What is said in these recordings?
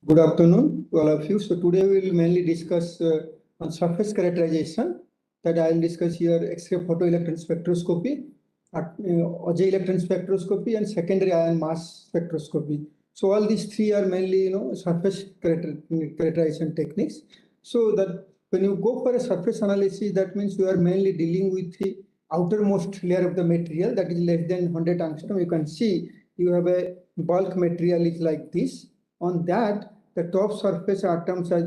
Good afternoon to all of you. So today we will mainly discuss on surface characterization. That I will discuss here X-ray photoelectron spectroscopy, Auger electron spectroscopy, and secondary ion mass spectroscopy. So all these three are mainly surface characterization techniques. So that when you go for a surface analysis, that means you are mainly dealing with the outermost layer of the material that is less than 100 angstrom. You can see you have a bulk material is like this. On that, the top surface atoms are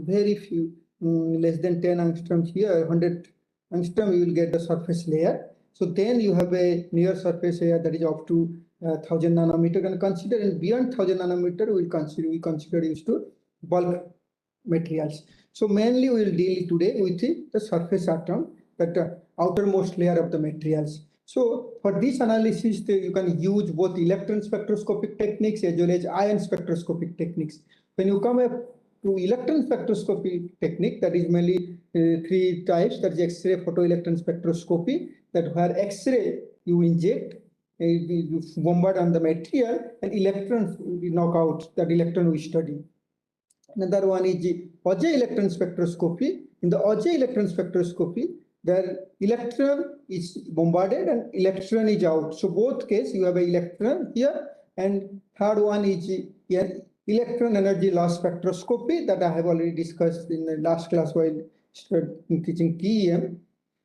very few, less than 10 angstroms here, 100 angstrom, you will get the surface layer. So then you have a near surface layer that is up to 1000 nanometer, and consider, and beyond 1000 nanometer, we consider used to bulk materials. So mainly we will deal today with the surface atom, that outermost layer of the materials. So for this analysis, you can use both electron spectroscopic techniques as well as ion spectroscopic techniques. When you come up to electron spectroscopy technique, that is mainly three types, that is X-ray photoelectron spectroscopy, that where X-ray you inject, you bombard on the material, and electrons we knock out, that electron we study. Another one is the Auger electron spectroscopy. In the Auger electron spectroscopy, the electron is bombarded and electron is out. So both case you have an electron here, and third one is here electron energy loss spectroscopy that I have already discussed in the last class while teaching TEM.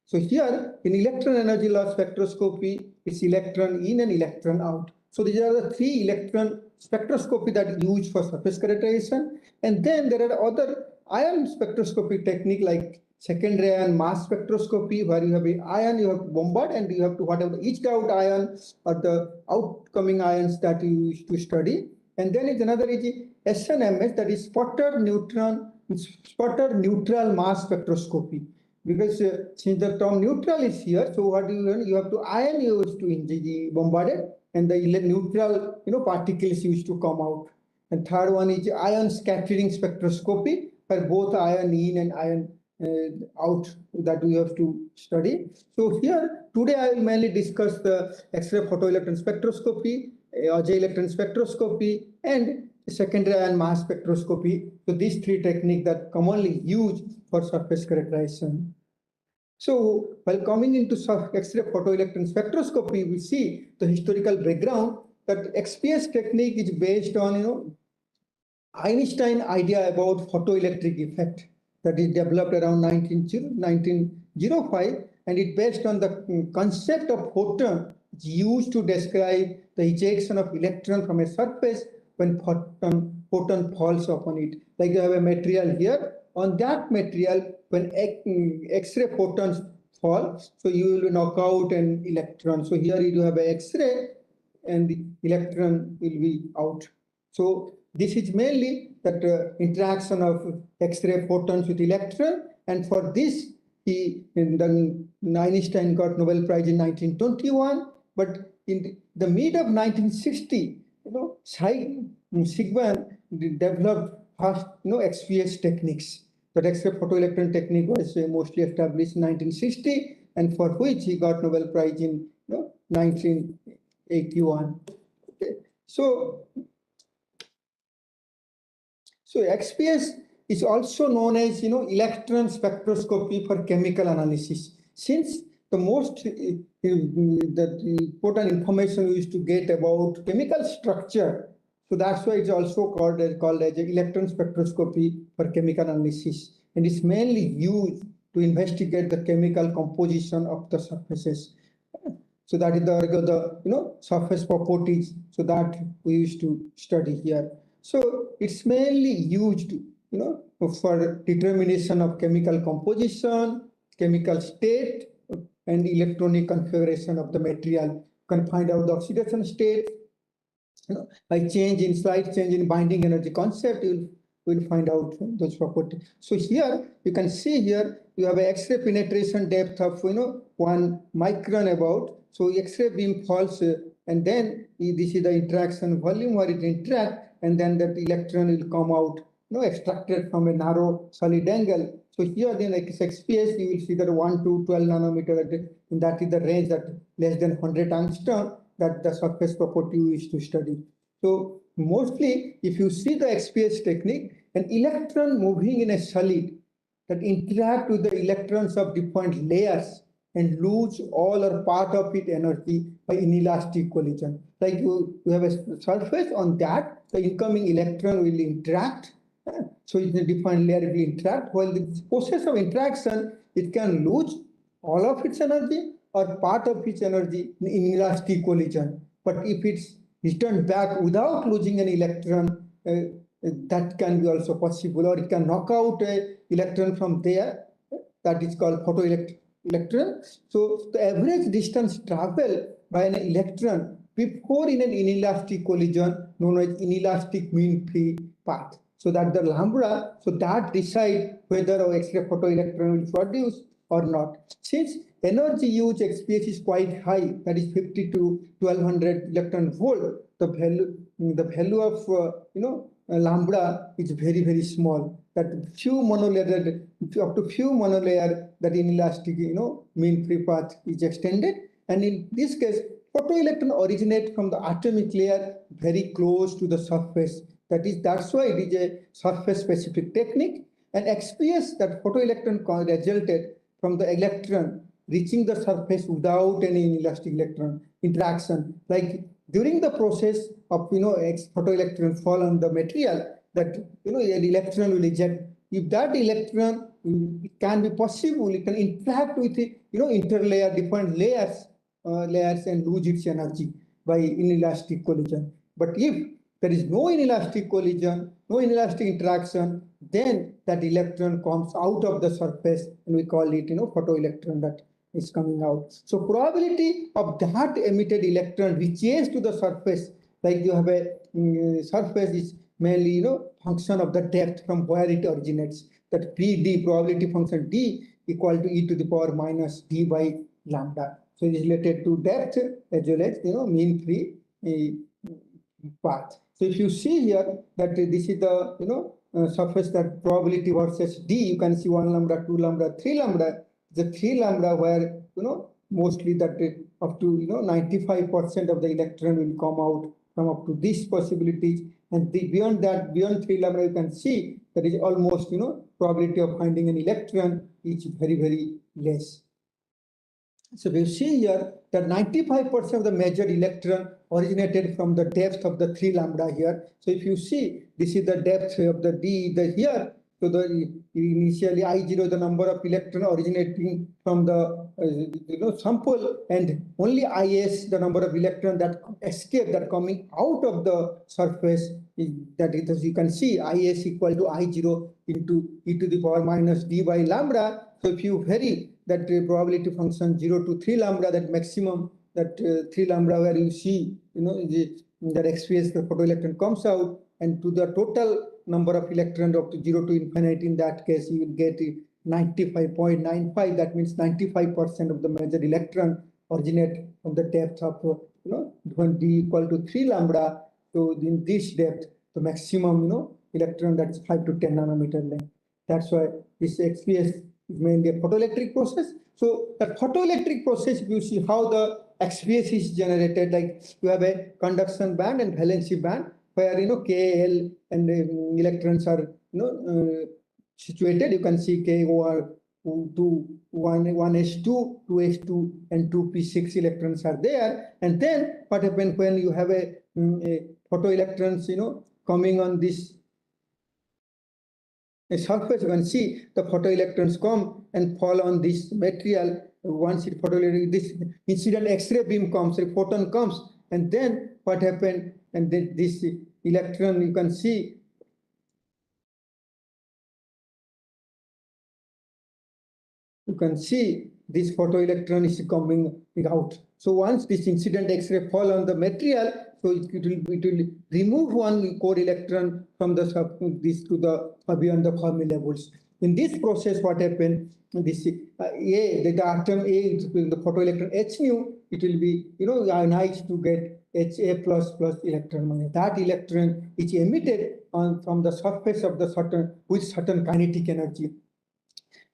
So here in electron energy loss spectroscopy, it's electron in and electron out. So these are the three electron spectroscopy that is used for surface characterization. And then there are other ion spectroscopy technique like secondary ion mass spectroscopy, where you have an ion, you have to bombard, and you have to whatever each out ion or the outcoming ions that you used to study. And then is another is SNMS, that is spotted neutral mass spectroscopy. Because since the term neutral is here, so what you learn, you have to ion used to bombarded, and the neutral particles used to come out. And third one is ion scattering spectroscopy, where both ion in and ion out that we have to study. So here today I will mainly discuss the X-ray photoelectron spectroscopy, Auger electron spectroscopy, and secondary ion mass spectroscopy. So these three techniques that commonly used for surface characterization. So while coming into X-ray photoelectron spectroscopy, we see the historical background that XPS technique is based on Einstein idea about photoelectric effect that is developed around 1905, and it based on the concept of photon used to describe the ejection of electron from a surface when photon falls upon it. Like you have a material here, on that material when X-ray photons fall, so you will knock out an electron. So here you have an X-ray and the electron will be out. So this is mainly that interaction of X-ray photons with electron, and for this Einstein got Nobel Prize in 1921. But in the mid of 1960, Sigman developed first XPS techniques. That X-ray photoelectron technique was mostly established in 1960, and for which he got Nobel Prize in 1981. Okay. So XPS is also known as electron spectroscopy for chemical analysis. Since the most the important information we used to get about chemical structure, so that's why it's also called as electron spectroscopy for chemical analysis, and it's mainly used to investigate the chemical composition of the surfaces. So that is the surface properties. So that we used to study here. So it's mainly used for determination of chemical composition, chemical state, and electronic configuration of the material. You can find out the oxidation state. By slight change in binding energy concept, you will find out those properties. So here you can see here you have an X-ray penetration depth of 1 micron about. So X-ray beam falls, and then this is the interaction volume where it interact, and then that electron will come out, extracted from a narrow solid angle. So here then like XPS, you will see that 1 to 12 nanometer, that is the range that less than 100 angstrom, that the surface property we used to study. So mostly if you see the XPS technique, an electron moving in a solid that interact with the electrons of different layers and lose all or part of its energy by inelastic collision. Like you have a surface on that, the incoming electron will interact. So in a different layer it will interact. While the process of interaction, it can lose all of its energy or part of its energy in inelastic collision. But if it's returned back without losing an electron, that can be also possible, or it can knock out an electron from there. That is called photoelectron. So the average distance traveled by an electron before in an inelastic collision known as inelastic mean free path. So that the lambda, so that decide whether an X-ray photoelectron will produce or not. Since energy used XPS is quite high, that is 50 to 1200 electron volt, the value of lambda is very, very small. That few monolayer, up to few monolayer, that inelastic mean free path is extended. And in this case, photoelectron originate from the atomic layer very close to the surface. That's why it is a surface specific technique. And XPS, that photoelectron resulted from the electron reaching the surface without any inelastic electron interaction. Like during the process of photoelectron fall on the material, that an electron will eject. If that electron, it can be possible, it can interact with interlayer, different layers and lose its energy by inelastic collision. But if there is no inelastic collision, no inelastic interaction, then that electron comes out of the surface and we call it photoelectron that is coming out. So probability of that emitted electron reaches to the surface, like you have a surface is mainly function of the depth from where it originates. That PD, probability function D, equal to e to the power minus D by lambda. So it is related to depth as well as mean free path. So if you see here that this is the surface, that probability versus D, you can see 1 lambda, 2 lambda, 3 lambda. The 3 lambda where mostly that up to 95% of the electron will come out from up to these possibilities, and beyond that, beyond 3 lambda, you can see that is almost probability of finding an electron is very, very less. So we see here that 95% of the measured electron originated from the depth of the 3 lambda here. So if you see, this is the depth of the D here. So the initially I0, the number of electron originating from the sample, and only Is, the number of electron that escape, that coming out of the surface, that is, as you can see, Is equal to I0 into e to the power minus D by lambda. So if you vary that probability function 0 to 3 lambda, that maximum, that 3 lambda where you see that XPS, the photoelectron comes out, and to the total number of electrons up to 0 to infinity, in that case you will get 95.95. that means 95% of the measured electron originate from the depth of when D equal to 3 lambda. So in this depth, the maximum electron, that's 5 to 10 nanometer length. That's why this XPS is mainly a photoelectric process. So the photoelectric process, if you see how the XPS is generated, like you have a conduction band and valency band where KL and electrons are situated. You can see KO 1s2, 2s2, and 2p6 electrons are there. And then what happens when you have a photoelectrons coming on this surface? You can see the photoelectrons come and fall on this material. Once it photoelectric, this incident X-ray beam comes, a photon comes, and then what happened? And then this electron, you can see this photoelectron is coming out. So once this incident X-ray fall on the material, so it will remove one core electron from the this to the beyond the Fermi levels. In this process, what happened? This the atom A, the photoelectron H nu, it will be ionized to get Ha plus electron. That electron is emitted from the surface of the certain with certain kinetic energy.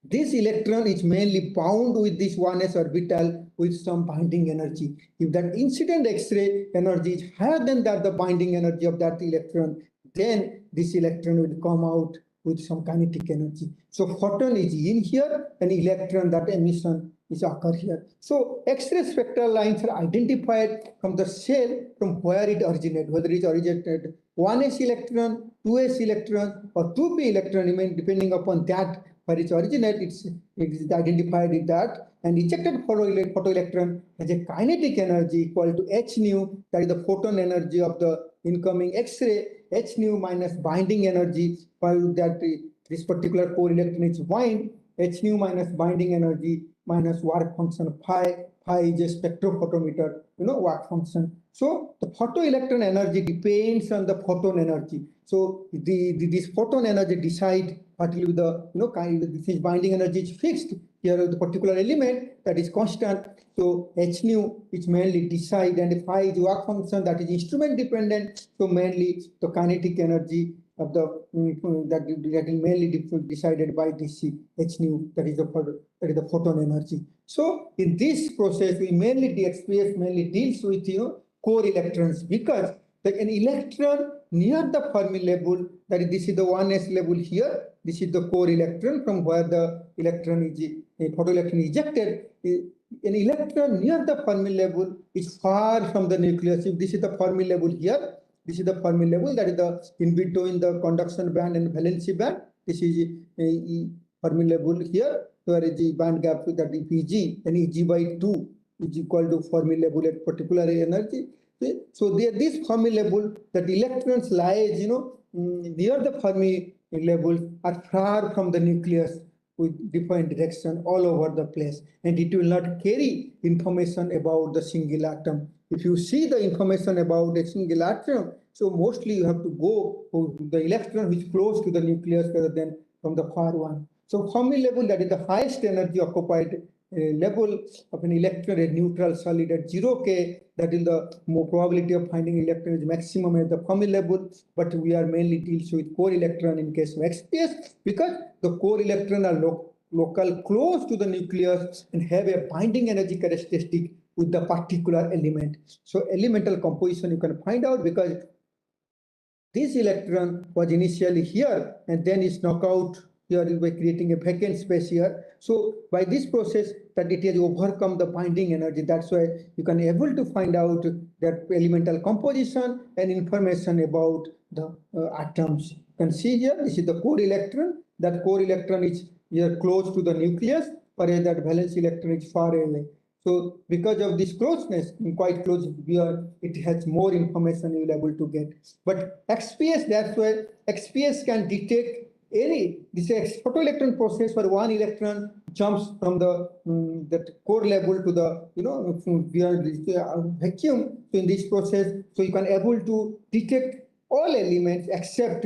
This electron is mainly bound with this 1s orbital with some binding energy. If that incident X-ray energy is higher than that, the binding energy of that electron, then this electron will come out with some kinetic energy. So photon is in here, and electron, that emission is occur here. So X-ray spectral lines are identified from the cell from where it originated, whether it originated 1s electron, 2s electron, or 2p electron, depending upon that where it originates, it is identified with that. And ejected photoelectron has a kinetic energy equal to h nu, that is the photon energy of the incoming X-ray, h nu minus binding energy, while that this particular core electron is bind, h nu minus binding energy minus work function phi. Phi is a spectrophotometer, work function. So the photoelectron energy depends on the photon energy. So this photon energy decide particularly the this binding energy is fixed. Here the particular element that is constant. So h nu is mainly decide, and phi is work function that is instrument dependent. So mainly the kinetic energy of the that is mainly decided by this h nu, that is the photon energy. So in this process, the XPS mainly deals with core electrons, because an electron near the Fermi level, that is, this is the 1s level here, this is the core electron from where the electron is photoelectron ejected. An electron near the Fermi level is far from the nucleus. If this is the Fermi level here, this is the Fermi level, that is the in between the conduction band and valency band. This is a Fermi level here, where is the band gap, that is Pg, and Eg by 2 is equal to Fermi level at particular energy. Okay? So there, this Fermi level, that electrons lies, near the Fermi level are far from the nucleus with different direction all over the place, and it will not carry information about the single atom. If you see the information about a single atom, so mostly you have to go to the electron which is close to the nucleus rather than from the far one. So Fermi level, that is the highest energy occupied level of an electron, a neutral solid at 0K, that is the more probability of finding electron is maximum at the Fermi level, but we are mainly deals with core electron in case of XPS, because the core electron are local close to the nucleus and have a binding energy characteristic with the particular element. So elemental composition you can find out, because this electron was initially here and then is knocked out here by creating a vacant space here. So by this process that it has overcome the binding energy, that's why you can able to find out that elemental composition and information about the atoms. You can see here, this is the core electron. That core electron is here close to the nucleus, whereas that valence electron is far away. So because of this closeness, quite close here, it has more information you will able to get. But XPS, that's why XPS can detect this photoelectron process where one electron jumps from the that core level to the via the vacuum. So in this process, so you can able to detect all elements except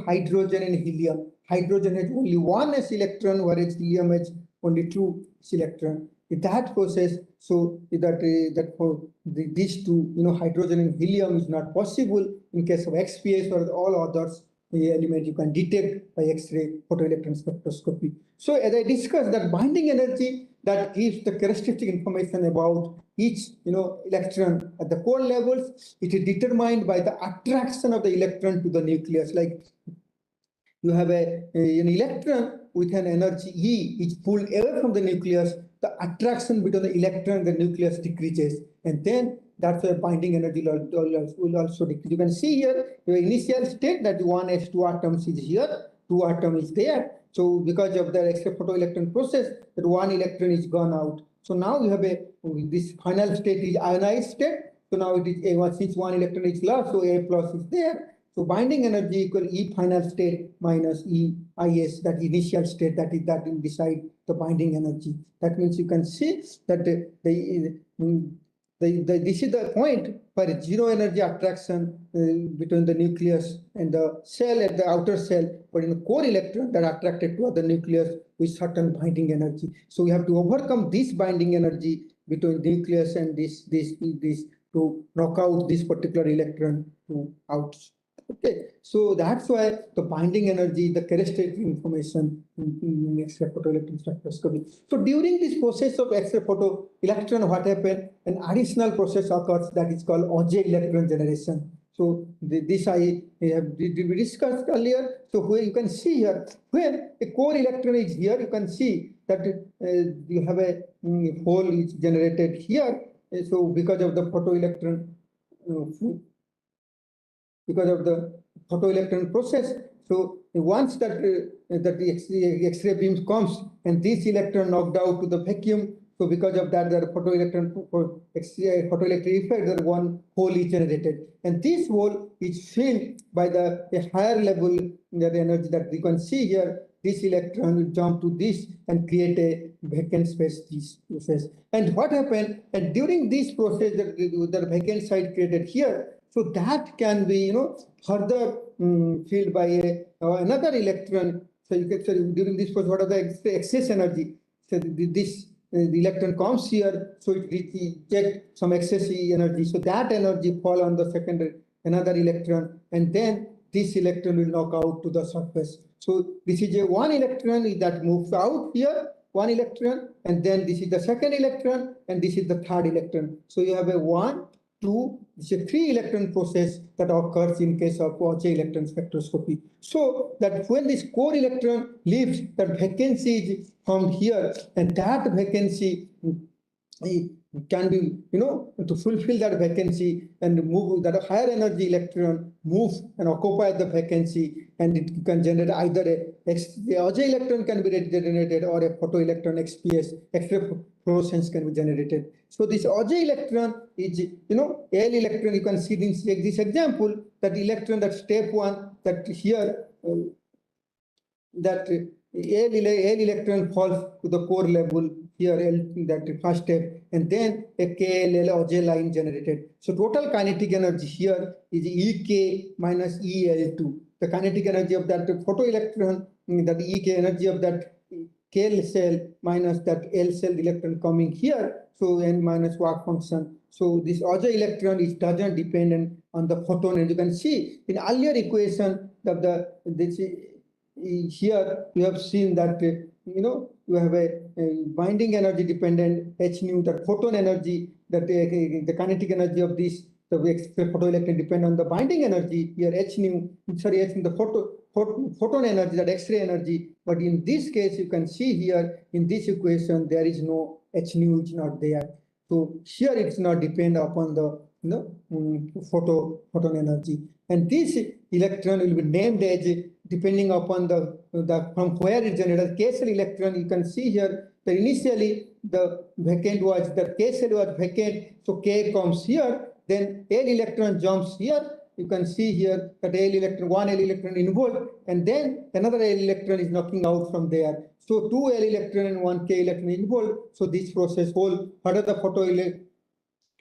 hydrogen and helium. Hydrogen has only one s electron, whereas helium has only two s electron. In that process, so that for these two, hydrogen and helium is not possible in case of XPS or all others. The element you can detect by X-ray photoelectron spectroscopy. So as I discussed, that binding energy that gives the characteristic information about each electron at the core levels, it is determined by the attraction of the electron to the nucleus. Like you have an electron with an energy E is pulled away from the nucleus, the attraction between the electron and the nucleus decreases, and then that's why binding energy will also decrease. You can see here the initial state that 1s2 atoms is here, 2 atom is there. So because of the X-ray photoelectron process, that 1 electron is gone out. So now you have this final state is ionized state. So now it is A1, since 1 electron is lost, so A plus is there. So binding energy equal E final state minus E IS, that initial state, that will decide the binding energy. That means you can see that this is the point for zero energy attraction between the nucleus and the cell at the outer cell, but in the core electron that are attracted to the nucleus with certain binding energy. So we have to overcome this binding energy between nucleus and this to knock out this particular electron to out. Okay, so that's why the binding energy, the characteristic information in X-ray photoelectron spectroscopy. So during this process of X-ray photoelectron, what happened? An additional process occurs that is called Auger electron generation. So this I have we discussed earlier. So where you can see here, when a core electron is here, you can see that you have a hole is generated here. So because of the photoelectron, because of the photoelectron process. So once that the X-ray beam comes and this electron knocked out to the vacuum, so because of that, the photoelectric effect, there one hole is generated, and this hole is filled by a higher level the energy that you can see here. This electron will jump to this and create a vacant space. This process, and what happened? And during this process, the vacant site created here. So that can be, further filled by another electron. So you can say during this process, what are the excess energy? So this the electron comes here, so it rejects some excess energy. So that energy fall on the secondary another electron, and then this electron will knock out to the surface. So this is a one electron that moves out here, one electron, and then this is the second electron, and this is the third electron. So you have a 1, 2, it's a 3 electron process that occurs in case of Auger electron spectroscopy. So that when this core electron leaves, that vacancy is found here, and that vacancy can be, to fulfill that vacancy and move that higher energy electron move and occupy the vacancy, and it can generate either the Auger electron can be generated or a photoelectron XPS, X-ray fluorescence can be generated. So this Auger electron is, L electron, you can see this example, that electron, that step 1, that here, that L electron falls to the core level here, that first step, and then a KLL Auger line generated. So total kinetic energy here is EK minus EL2. The kinetic energy of that photoelectron, that EK energy of that KL cell minus that L cell electron coming here. So N minus work function. So this Auger electron is doesn't dependent on the photon, and you can see in earlier equation that here you have seen that you have a binding energy dependent H nu, that photon energy, that the kinetic energy of this the photoelectron depend on the binding energy here H nu, the photon energy, that X-ray energy. But in this case, you can see here in this equation there is no H nu, is not there. So here it's not depend upon the photon energy, and this electron will be named as depending upon the from where it generated. K cell electron, you can see here that initially the vacant was, the K cell was vacant, so K comes here, then L electron jumps here. You can see here that one L electron involved, and then another L electron is knocking out from there. So 2 L electron and 1 K electron involved. So this process whole, what are the photo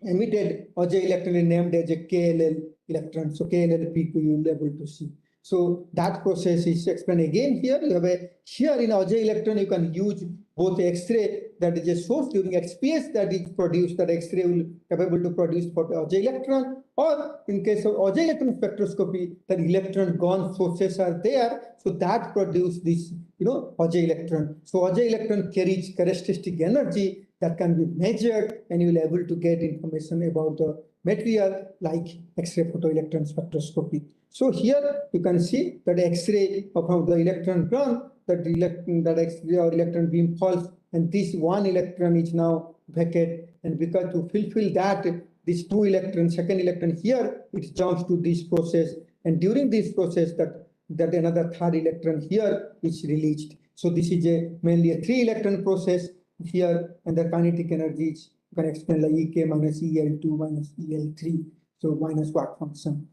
emitted Auger electron is named as a KLL electron. So KLLP you will be able to see. So that process is explained again here. You have here in Auger electron, you can use both X-ray, that is a source during XPS that is produced, that X-ray will capable to produce for Auger electron, or in case of Auger electron spectroscopy, that electron gone sources are there, so that produce this Auger electron. So Auger electron carries characteristic energy that can be measured, and you will be able to get information about the material like X-ray photoelectron spectroscopy. So here you can see that X-ray of the electron run, that X-ray or electron beam falls, and this one electron is now vacant, and because to fulfill that, this 2 electron, second electron here, it jumps to this process, and during this process that another third electron here is released. So this is mainly a 3 electron process here, and the kinetic energy is, you can explain like EK minus EL2 minus EL3, so minus work function.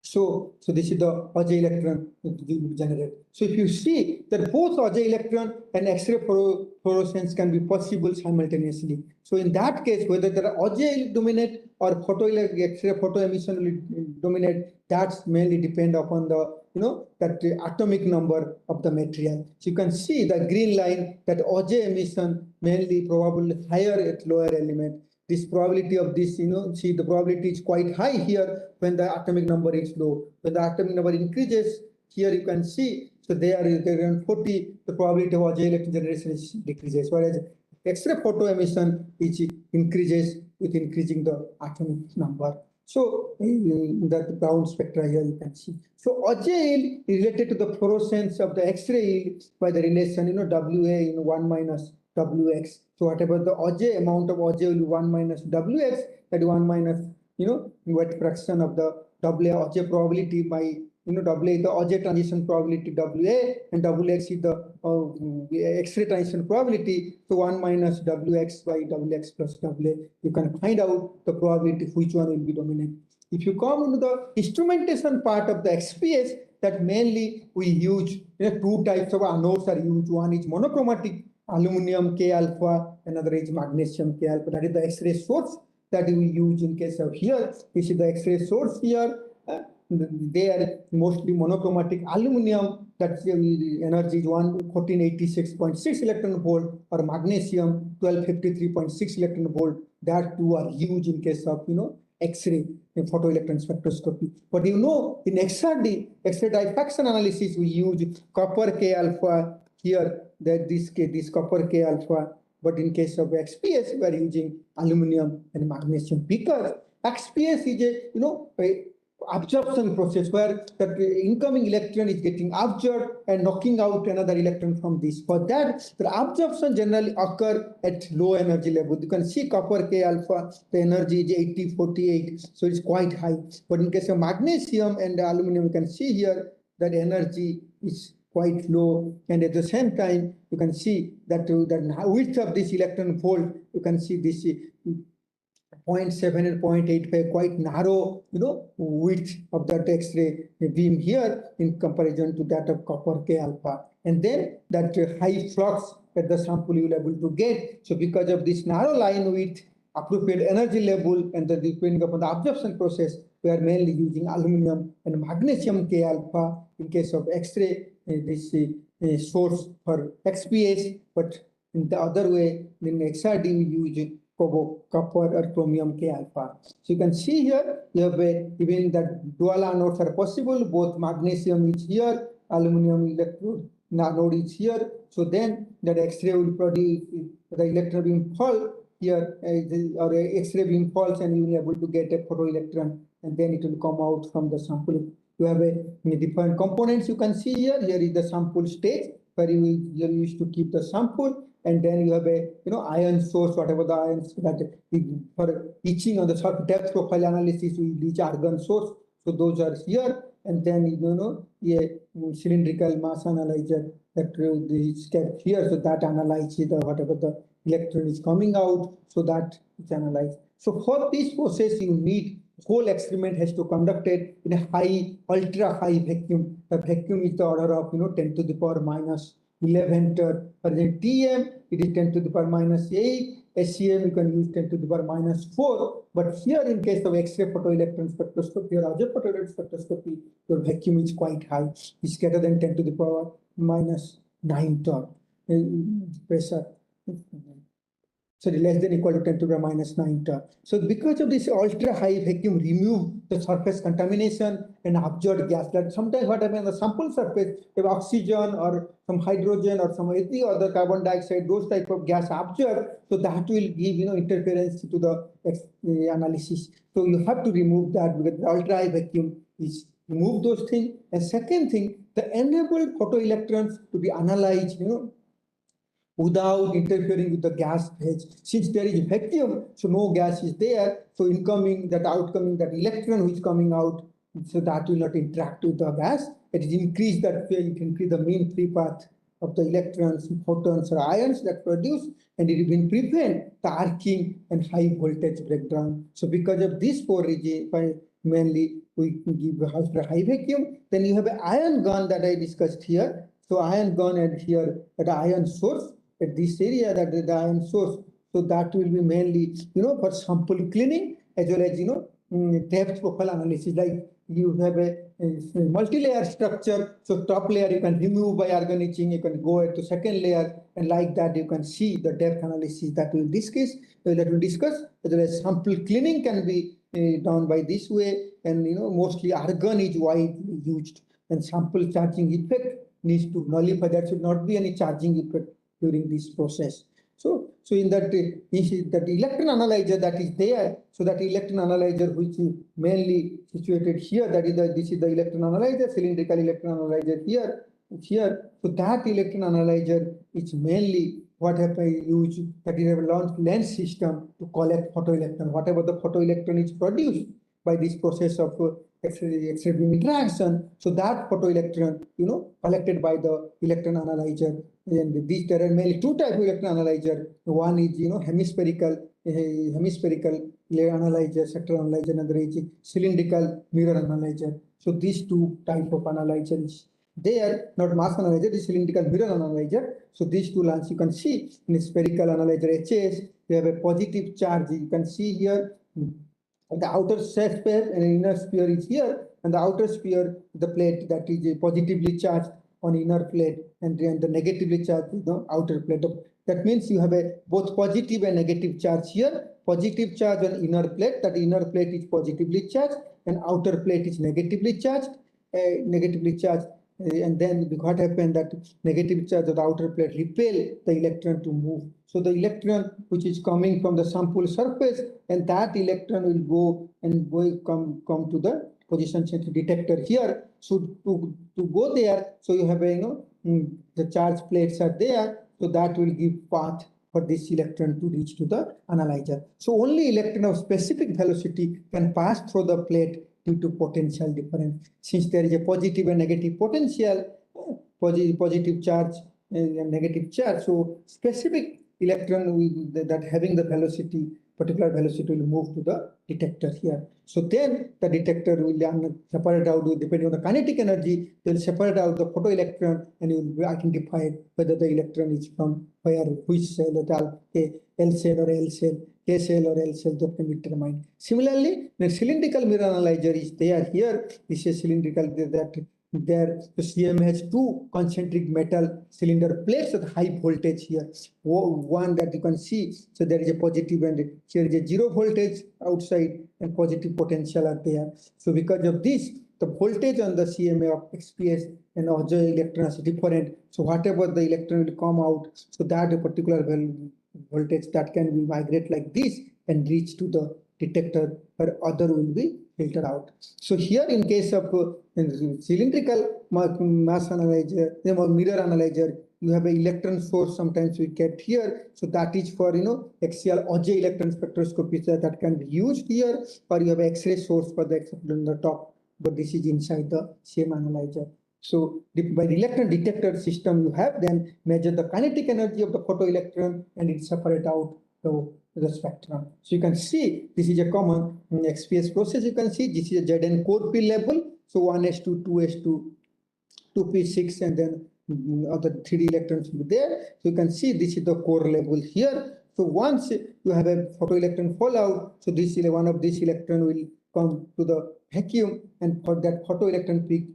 So this is the Auger electron that will generate. So if you see that both Auger electron and X-ray fluorescence can be possible simultaneously. So in that case, whether the Auger dominate or photoelectric X-ray photo emission will dominate, that's mainly depend upon the that the atomic number of the material. So you can see the green line, that Auger emission mainly probably higher at lower element, this probability of this, see the probability is quite high here when the atomic number is low. When the atomic number increases, here you can see, so there is around 40, the probability of Auger electron generation is decreases, whereas X-ray photo emission which increases with increasing the atomic number. So the brown spectra here you can see. So Auger yield is related to the fluorescence of the X-ray yield by the relation, WA 1 minus WX. So whatever the Auger amount of Auger will be 1 minus WX, that 1 minus, wet fraction of the WA Auger probability by, WA the Auger transition probability WA, and WX is the X-ray transition probability. So 1 minus WX by WX plus WA. You can find out the probability which one will be dominant. If you come into the instrumentation part of the XPS, that mainly we use, two types of anodes are used. One is monochromatic aluminum K alpha, another is magnesium K alpha. That is the X-ray source that we use in case of here. This is the X-ray source here. They are mostly monochromatic aluminum, that's the energy is 1486.6 electron volt, or magnesium 1253.6 electron volt. That two are used in case of X-ray photoelectron spectroscopy. But in XRD, X-ray diffraction analysis, we use copper K alpha here, that this copper K alpha. But in case of XPS, we are using aluminum and magnesium, because XPS is a absorption process where the incoming electron is getting absorbed and knocking out another electron from this. For that, the absorption generally occur at low energy level. You can see copper K alpha, the energy is 8048, so it's quite high. But in case of magnesium and aluminum, you can see here that energy is quite low, and at the same time you can see that the width of this electron volt, you can see this 0.7 and 0.85, quite narrow, width of that X-ray beam here in comparison to that of copper K alpha. And then that high flux at the sample you will able to get. So because of this narrow line width, appropriate energy level, and the depending upon the absorption process, we are mainly using aluminum and magnesium K alpha in case of X-ray, this source for XPS, but in the other way, in XRD we use copper or chromium K alpha. So you can see here, you have even that dual anodes are possible, both magnesium is here, aluminum electrode node is here. So then that X-ray will produce the electron beam fall here, or X-ray beam falls, and you will be able to get a photoelectron, and then it will come out from the sample. You have different components you can see here. Here is the sample stage where you used to keep the sample, and then you have a ion source, whatever the ions that for etching on the depth profile analysis we reach argon source. So those are here, and then a cylindrical mass analyzer that is kept here. So that analyzes whatever the electron is coming out. So that is analyzed. So for this process you need whole experiment has to conduct it in a high, ultra high vacuum. The vacuum is the order of 10 to the power minus 11. For the TM, it is 10 to the power minus 8. SEM, you can use 10 to the power minus 4. But here, in case of X-ray photoelectron spectroscopy or Auger photoelectron spectroscopy, your vacuum is quite high. It's greater than 10 to the power minus 9 torr pressure. So less than equal to 10 to the minus 9 torr. So because of this ultra high vacuum, remove the surface contamination and absorb gas. That sometimes what happens on the sample surface, if oxygen or some hydrogen or some any other carbon dioxide, those type of gas absorb, so that will give interference to the analysis. So you have to remove that because the ultra high vacuum is remove those things. And second thing, the enable photoelectrons to be analyzed, without interfering with the gas phase. Since there is vacuum, so no gas is there. So incoming, that outcoming, that electron which is coming out, so that will not interact with the gas. It is increase that it increase the mean free path of the electrons, photons, or ions that produce, and it will prevent the arcing and high voltage breakdown. So because of this four reasons, mainly we give ultra high vacuum. Then you have an ion gun that I discussed here. So ion gun and here at ion source. At this area that is the ion source, so that will be mainly for sample cleaning as well as depth profile analysis. Like you have a multi-layer structure. So top layer you can remove by organizing, you can go to second layer, and like that you can see the depth analysis that we'll discuss. Whether sample cleaning can be done by this way, and mostly argon is widely used, and sample charging effect needs to nullify. There should not be any charging effect during this process. So in that electron analyzer that is there, so that electron analyzer which is mainly situated here, this is the electron analyzer, cylindrical electron analyzer here. So that electron analyzer is mainly what have I used, that is a lens system to collect photoelectron. Whatever the photoelectron is produced by this process of X-ray beam interaction, so that photoelectron, collected by the electron analyzer. And there are mainly two types of electron analyzer. One is, hemispherical analyzer, sector analyzer, another is cylindrical mirror analyzer. So these two type of analyzers, they are not mass analyzer, the cylindrical mirror analyzer. So these two lines you can see in spherical analyzer HS, we have a positive charge. You can see here the outer sphere and inner sphere is here, and the outer sphere, the plate that is positively charged on inner plate, and then the negatively charged is the outer plate. That means you have a both positive and negative charge here. Positive charge on inner plate, that inner plate is positively charged, and outer plate is negatively charged. And then what happened, that negative charge of the outer plate repel the electron to move. So the electron which is coming from the sample surface, and that electron will go and come to the position sensor detector here. So to go there, so you have the charge plates are there, so that will give path for this electron to reach to the analyzer. So only electron of specific velocity can pass through the plate due to potential difference. Since there is a positive and negative potential, positive charge and negative charge, so specific electron that having the velocity, particular velocity, will move to the detector here. So then the detector will separate out, depending on the kinetic energy, they will separate out the photoelectron, and you will identify whether the electron is from where, which cell, L cell or L cell, K cell or L cell, that can be determined. Similarly, the cylindrical mirror analyzer is there here. This is cylindrical, that there the CM has two concentric metal cylinder plates at high voltage here. One that you can see, so there is a positive, and here is a 0 voltage outside, and positive potential are there. So because of this, the voltage on the CMA of XPS and Auger electron is different. So whatever the electron will come out, so that a particular voltage that can be migrate like this and reach to the detector, where other will be filtered out. So here in case of cylindrical mass analyzer, mirror analyzer, you have an electron source sometimes we get here. So that is for axial Auger electron spectroscopy, so that can be used here, or you have X-ray source for the on the top, but this is inside the same analyzer. So by the electron detector system you have, then measure the kinetic energy of the photoelectron, and it separate out the spectrum. So you can see this is a common XPS process. You can see this is a Zn core P level. So 1s2, 2s2, 2p6, and then other 3D electrons will be there. So you can see this is the core level here. So once you have a photoelectron fallout, so this one of this electron will come to the vacuum, and for that photoelectron peak,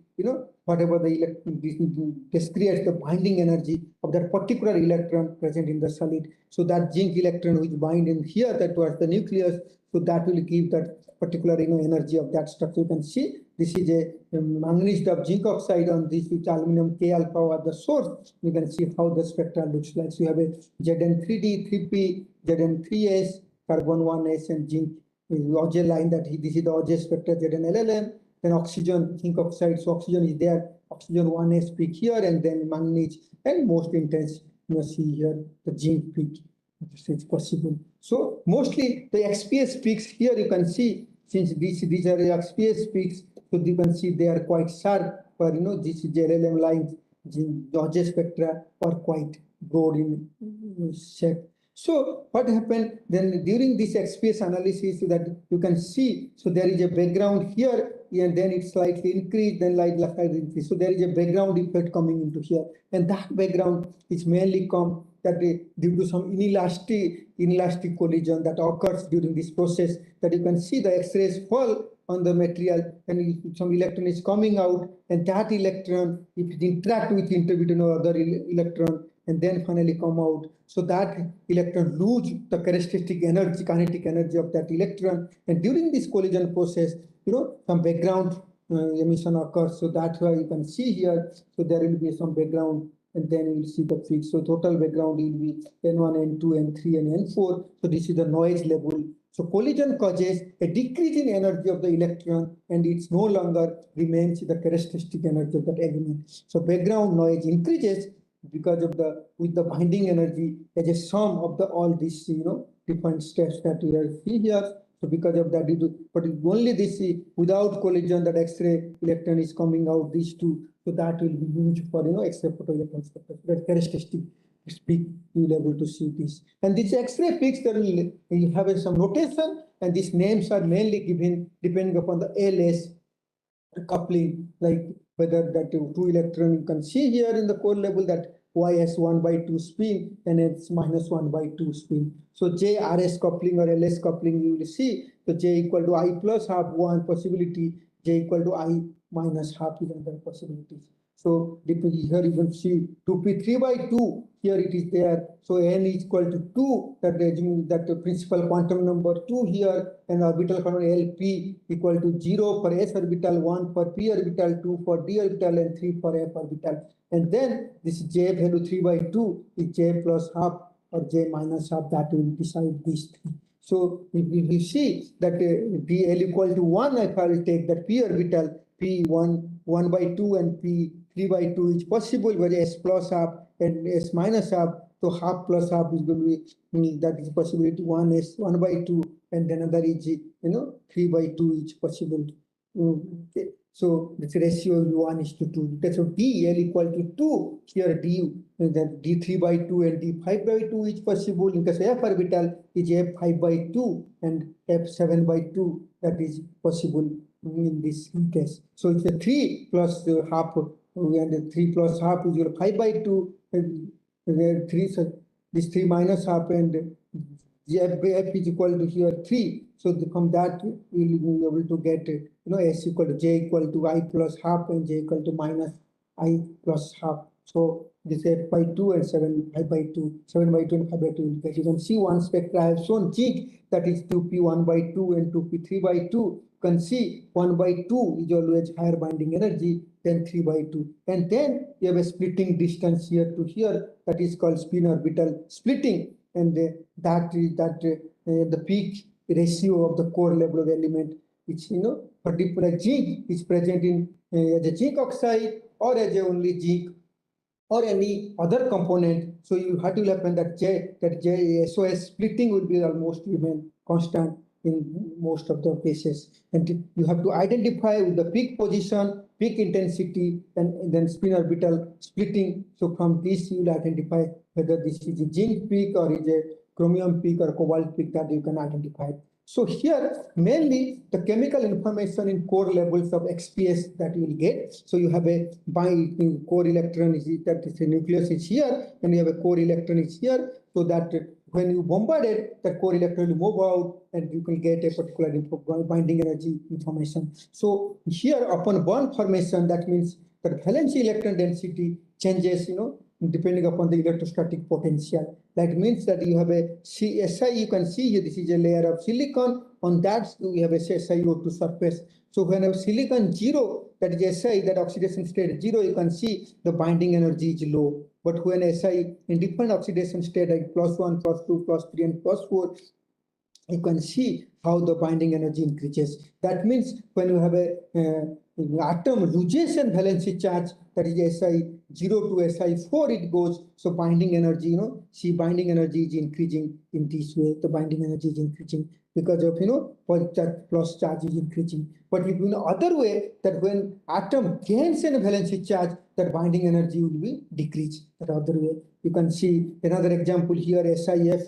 whatever the electron, this creates the binding energy of that particular electron present in the solid. So that zinc electron which bind in here, that was the nucleus, so that will give that particular energy of that structure. You can see this is a manganese of zinc oxide on this, which aluminum K alpha was the source. You can see how the spectra looks like. So you have a Zn3D, 3p, Zn3s, carbon 1s, and zinc Auger line, that this is the Auger spectra, Znllm. Then oxygen, zinc oxide, so oxygen is there, oxygen 1s peak here, and then manganese, and most intense, see here the zinc peak, if it's possible. So mostly the XPS peaks here, you can see, since these are the XPS peaks, so you can see they are quite sharp, or this is LLM lines, the Auger spectra are quite broad in shape. So what happened then during this XPS analysis, that you can see, so there is a background here, and then it slightly increased, then slightly increased. So there is a background effect coming into here, and that background is mainly come that due to some inelastic collision that occurs during this process, that you can see the X-rays fall on the material, and some electron is coming out, and that electron, if it interact with other electron, and then finally come out. So that electron lose the characteristic energy, kinetic energy of that electron, and during this collision process, some background emission occurs. So that's why you can see here. So there will be some background, and then you will see the peak. So total background will be N1, N2, N3, and N4. So this is the noise level. So collision causes a decrease in energy of the electron, and it's no longer remains the characteristic energy of that element. So background noise increases because of with the binding energy as a sum of all these different steps that we are see here. So because of that, but only this without collision, that X-ray electron is coming out, these two. So that will be used for X-ray photoelectron spectrum. That characteristic peak, you will able to see this. And these X-ray peaks, there will have some notation, and these names are mainly given depending upon the LS coupling, like whether that two electron, you can see here in the core level that Y has 1/2 spin and it's -1/2 spin. So JRS coupling or LS coupling, you will see the J equal to I plus half one possibility, J equal to I minus half is another possibility. So here you can see 2p 3/2, here it is there. So n is equal to 2, that the principal quantum number 2 here, and orbital quantum LP equal to 0 for s orbital, 1 for p orbital, 2 for d orbital, and 3 for f orbital. And then this J value 3/2 is J plus half or J minus half, that will decide these three. So if we see that p L equal to 1, if I will take that p orbital, p 1/2 and p 3/2 is possible, where s plus half and s minus half. So half plus half is going to be, that is possibility 1/2, and then another is 3/2 is possible. Okay. So this ratio is 1:2. That's so D L equal to 2. Here D, that D 3/2 and D 5/2 is possible. In case F orbital is F 5/2 and F 7/2, that is possible in this case. So it's a 3 plus half, and 3 plus half is your 5/2. And 3, so this 3 minus half, and F is equal to here 3. So from that we will be able to get S equal to J equal to I plus half and J equal to minus I plus half. So this F/2 and 7/2, 7/2 and 5/2. You can see one spectra I have shown jig, that is 2p 1/2 and 2p 3/2. You can see 1/2 is always higher binding energy than 3/2. And then you have a splitting distance here to here, that is called spin orbital splitting. And that is the peak ratio of the core level of the element, which particular zinc is present in as a zinc oxide or as a only zinc or any other component. So you have to happen that SOS splitting will be almost remain constant in most of the cases. And you have to identify with the peak position, peak intensity, and then spin orbital splitting. So from this you will identify whether this is a zinc peak or is a chromium peak or cobalt peak, that you can identify. So here mainly the chemical information in core levels of XPS that you will get. So you have a core electron is that is a nucleus is here, and you have a core electron is here. So that when you bombard it, the core electron will move out, and you can get a particular binding energy information. So here upon bond formation, that means that valency electron density changes, depending upon the electrostatic potential. That means that you have a SI, you can see here, this is a layer of silicon. On that, we have a SiO2 surface. So when a silicon 0, that is SI, that oxidation state 0, you can see the binding energy is low. But when SI in different oxidation state, like +1, +2, +3, and +4, you can see how the binding energy increases. That means when you have a atom loses and valency charge, that is SI 0 to SI4, it goes. So binding energy, see binding energy is increasing in this way. The binding energy is increasing because of, plus charge is increasing. But if other way, that when atom gains a valency charge, that binding energy will be decreased. That other way, you can see another example here, SIF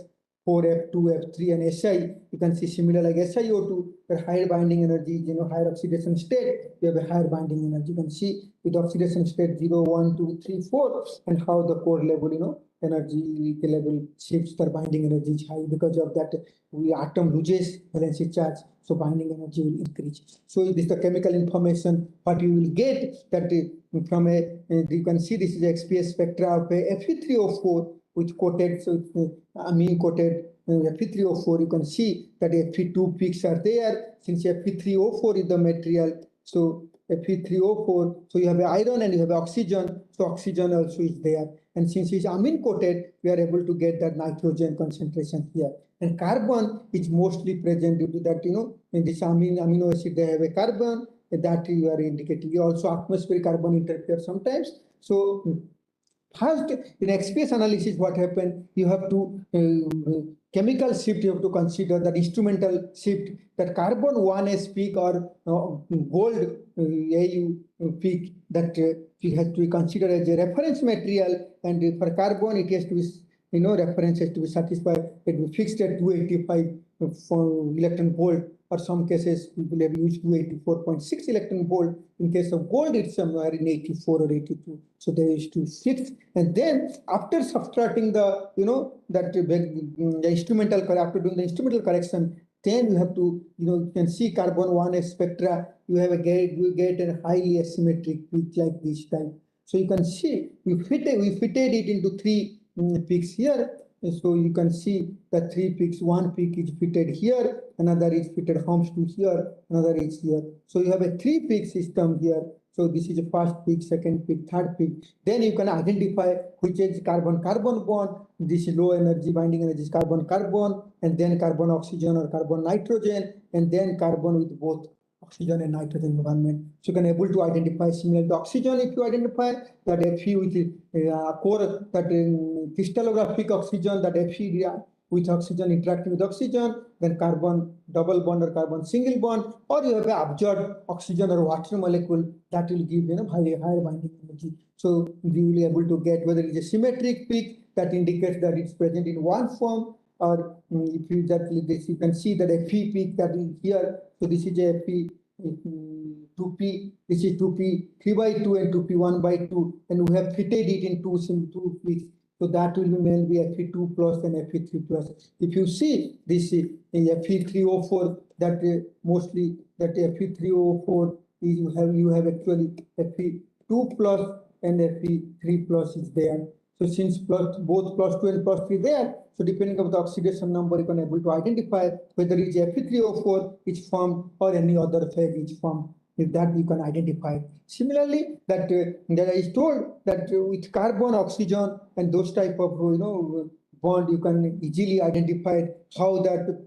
F4, F2, F3, and Si. You can see similar like SiO2, where higher binding energy, higher oxidation state, you have a higher binding energy. You can see with oxidation state 0, 1, 2, 3, 4, and how the core level, energy level shifts, the binding energy is high. Because of that, we atom loses valency charge, so binding energy will increase. So this is the chemical information what you will get, that from you can see this is XPS spectra of a Fe3O4 which coated, so amine coated Fe3O4. You can see that Fe2 peaks are there, since Fe3O4 is the material. So Fe3O4, so you have iron and you have oxygen, so oxygen also is there. And since it's amine coated, we are able to get that nitrogen concentration here. And carbon is mostly present due to that, in this amino acid, they have a carbon that you are indicating. You also atmospheric carbon interfere sometimes. So first, in XPS analysis, what happened? You have to chemical shift. You have to consider that instrumental shift, that carbon 1s peak or gold AU peak, that we have to consider as a reference material. And for carbon, it has to be, reference has to be satisfied. It will be fixed at 285 electron volt. Or some cases, people have used 284.6 electron volt. In case of gold, it's somewhere in 84 or 82. So they used to fix. And then after subtracting the, the instrumental, after doing the instrumental correction, then you have to, you can see carbon 1s spectra. You have you get a highly asymmetric peak like this type. So you can see we fitted it into three peaks here. So you can see the three peaks. One peak is fitted here, another is fitted homes to here, another is here. So you have a three peak system here. So this is a first peak, second peak, third peak. Then you can identify which is carbon-carbon bond. This is low energy binding energy is carbon-carbon, and then carbon-oxygen or carbon-nitrogen, and then carbon with both oxygen and nitrogen environment. So you can able to identify similar to oxygen. If you identify that Fe with core, that crystallographic oxygen, that Fe with oxygen interacting with oxygen, then carbon double bond or carbon single bond, or you have absorbed oxygen or water molecule that will give higher binding energy. So we will be able to get whether it's a symmetric peak that indicates that it's present in one form, or if you this, you can see that a Fe peak that is here. So this is a Fe 2p, this is 2p 3 by 2 and 2p 1 by 2, and we have fitted it in two peaks. So that will be mainly Fe2 plus and Fe3 plus. If you see this Fe3O4, that mostly that Fe3O4 is you have actually Fe2 plus and Fe3 plus is there. So since both plus 2 and plus 3 there, so depending on the oxidation number, you can able to identify whether it's Fe3O4 is formed or any other phase is formed. With that you can identify. Similarly, that is told that with carbon, oxygen, and those type of bond, you can easily identify how that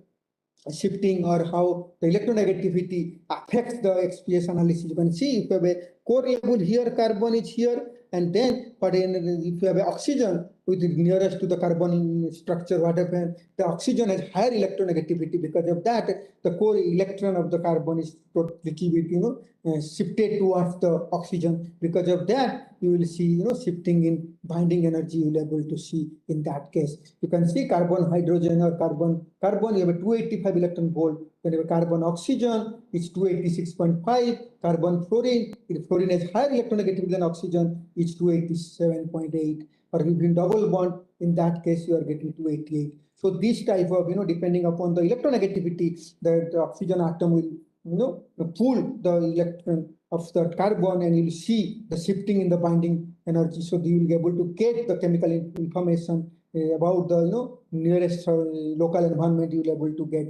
shifting or how the electronegativity affects the XPS analysis. You can see if you have a core level here, carbon is here, and then but if you have oxygen with nearest to the carbon structure, what happens? The oxygen has higher electronegativity. Because of that, the core electron of the carbon is little bit shifted towards the oxygen. Because of that, you will see shifting in binding energy. You will able to see in that case. You can see carbon, hydrogen, or carbon. You have a 285 electron volt. When you have carbon, oxygen, it's 286.5. Carbon, fluorine. If fluorine has higher electronegativity than oxygen, it's 287.8. Or if you double bond, in that case you are getting 288. So this type of depending upon the electronegativity, the oxygen atom will pull the electron of the carbon, and you'll see the shifting in the binding energy. So you will be able to get the chemical information about the nearest local environment. You will be able to get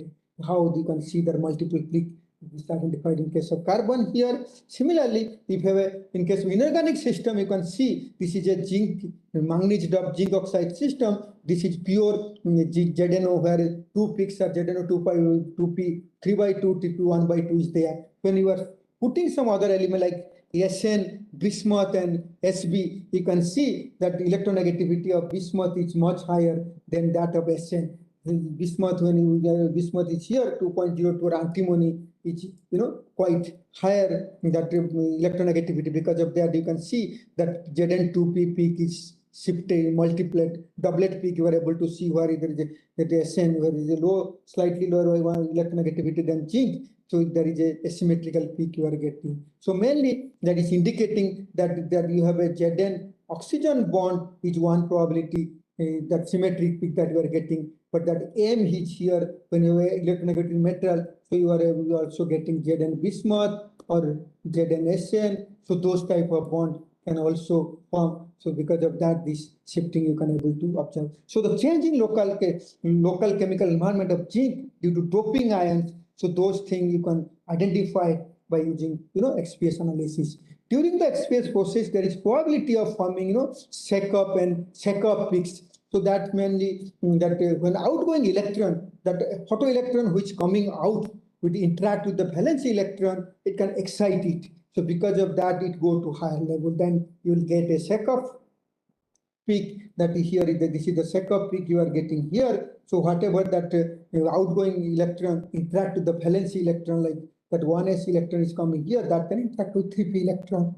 how you can see the multiple peak is identified in case of carbon here. Similarly, if you have in case of inorganic system, you can see this is a zinc, manganese doped zinc oxide system. This is pure ZNO, where two peaks are ZNO 2p 3 by 2, T2 1 by 2 is there. When you are putting some other element like SN, bismuth, and SB, you can see that the electronegativity of bismuth is much higher than that of SN. Bismuth, when bismuth is here 2.02, antimony is quite higher that electronegativity. Because of that, you can see that Zn2p peak is shifted, multiplied, doublet peak, you are able to see where there is a SN, where there is a low, slightly lower electronegativity than zinc. So there is a asymmetrical peak you are getting. So mainly that is indicating that you have a Zn oxygen bond is one probability, that symmetric peak that you are getting. But that M is here when you have electronegative metal, so you are also getting Zn bismuth or Zn SN. So those type of bond can also form. So because of that, this shifting you can able to observe. So the change in local chemical environment of zinc due to doping ions. So those things you can identify by using XPS analysis. During the XPS process, there is probability of forming Chekhov and Chekhov peaks. So that mainly that when outgoing electron, that photoelectron which coming out would interact with the valence electron, it can excite it. So because of that, it go to higher level. Then you will get a Chekhov peak that is here. This is the Chekhov peak you are getting here. So whatever that outgoing electron interact with the valence electron, like that 1s electron is coming here, that can interact with 3p electron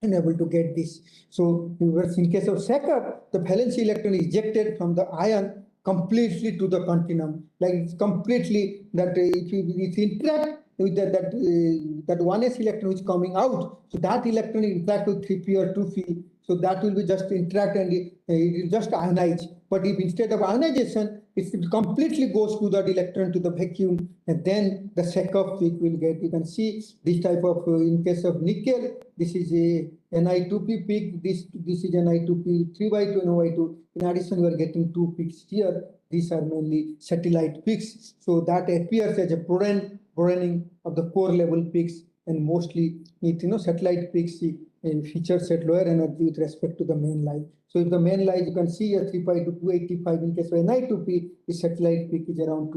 and able to get this. So in case of Chekhov, the valence electron is ejected from the ion completely to the continuum. Like it's completely that if you interact with that 1s electron which is coming out, so that electron interact with 3p or 2p. So that will be just interact and it will just ionize. But if instead of ionization, it completely goes to that electron to the vacuum, and then the Chekhov peak will get. You can see this type of, in case of nickel, this is a Ni2p peak, this is Ni2p 3/2 and Y2. In addition, we are getting two peaks here. These are mainly satellite peaks. So that appears as a broadening of the core level peaks, and mostly satellite peaks in features at lower energy with respect to the main line. So if the main line, you can see a 3π to 285 in case of Ni2p, the satellite peak is around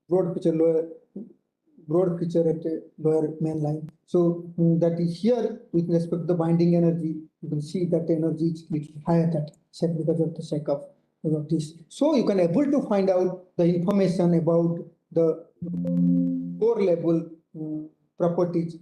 broad feature at a lower main line. So that is here with respect to the binding energy. You can see that the energy is little higher that set because of the Chekhov of this. So you can able to find out the information about the core level properties.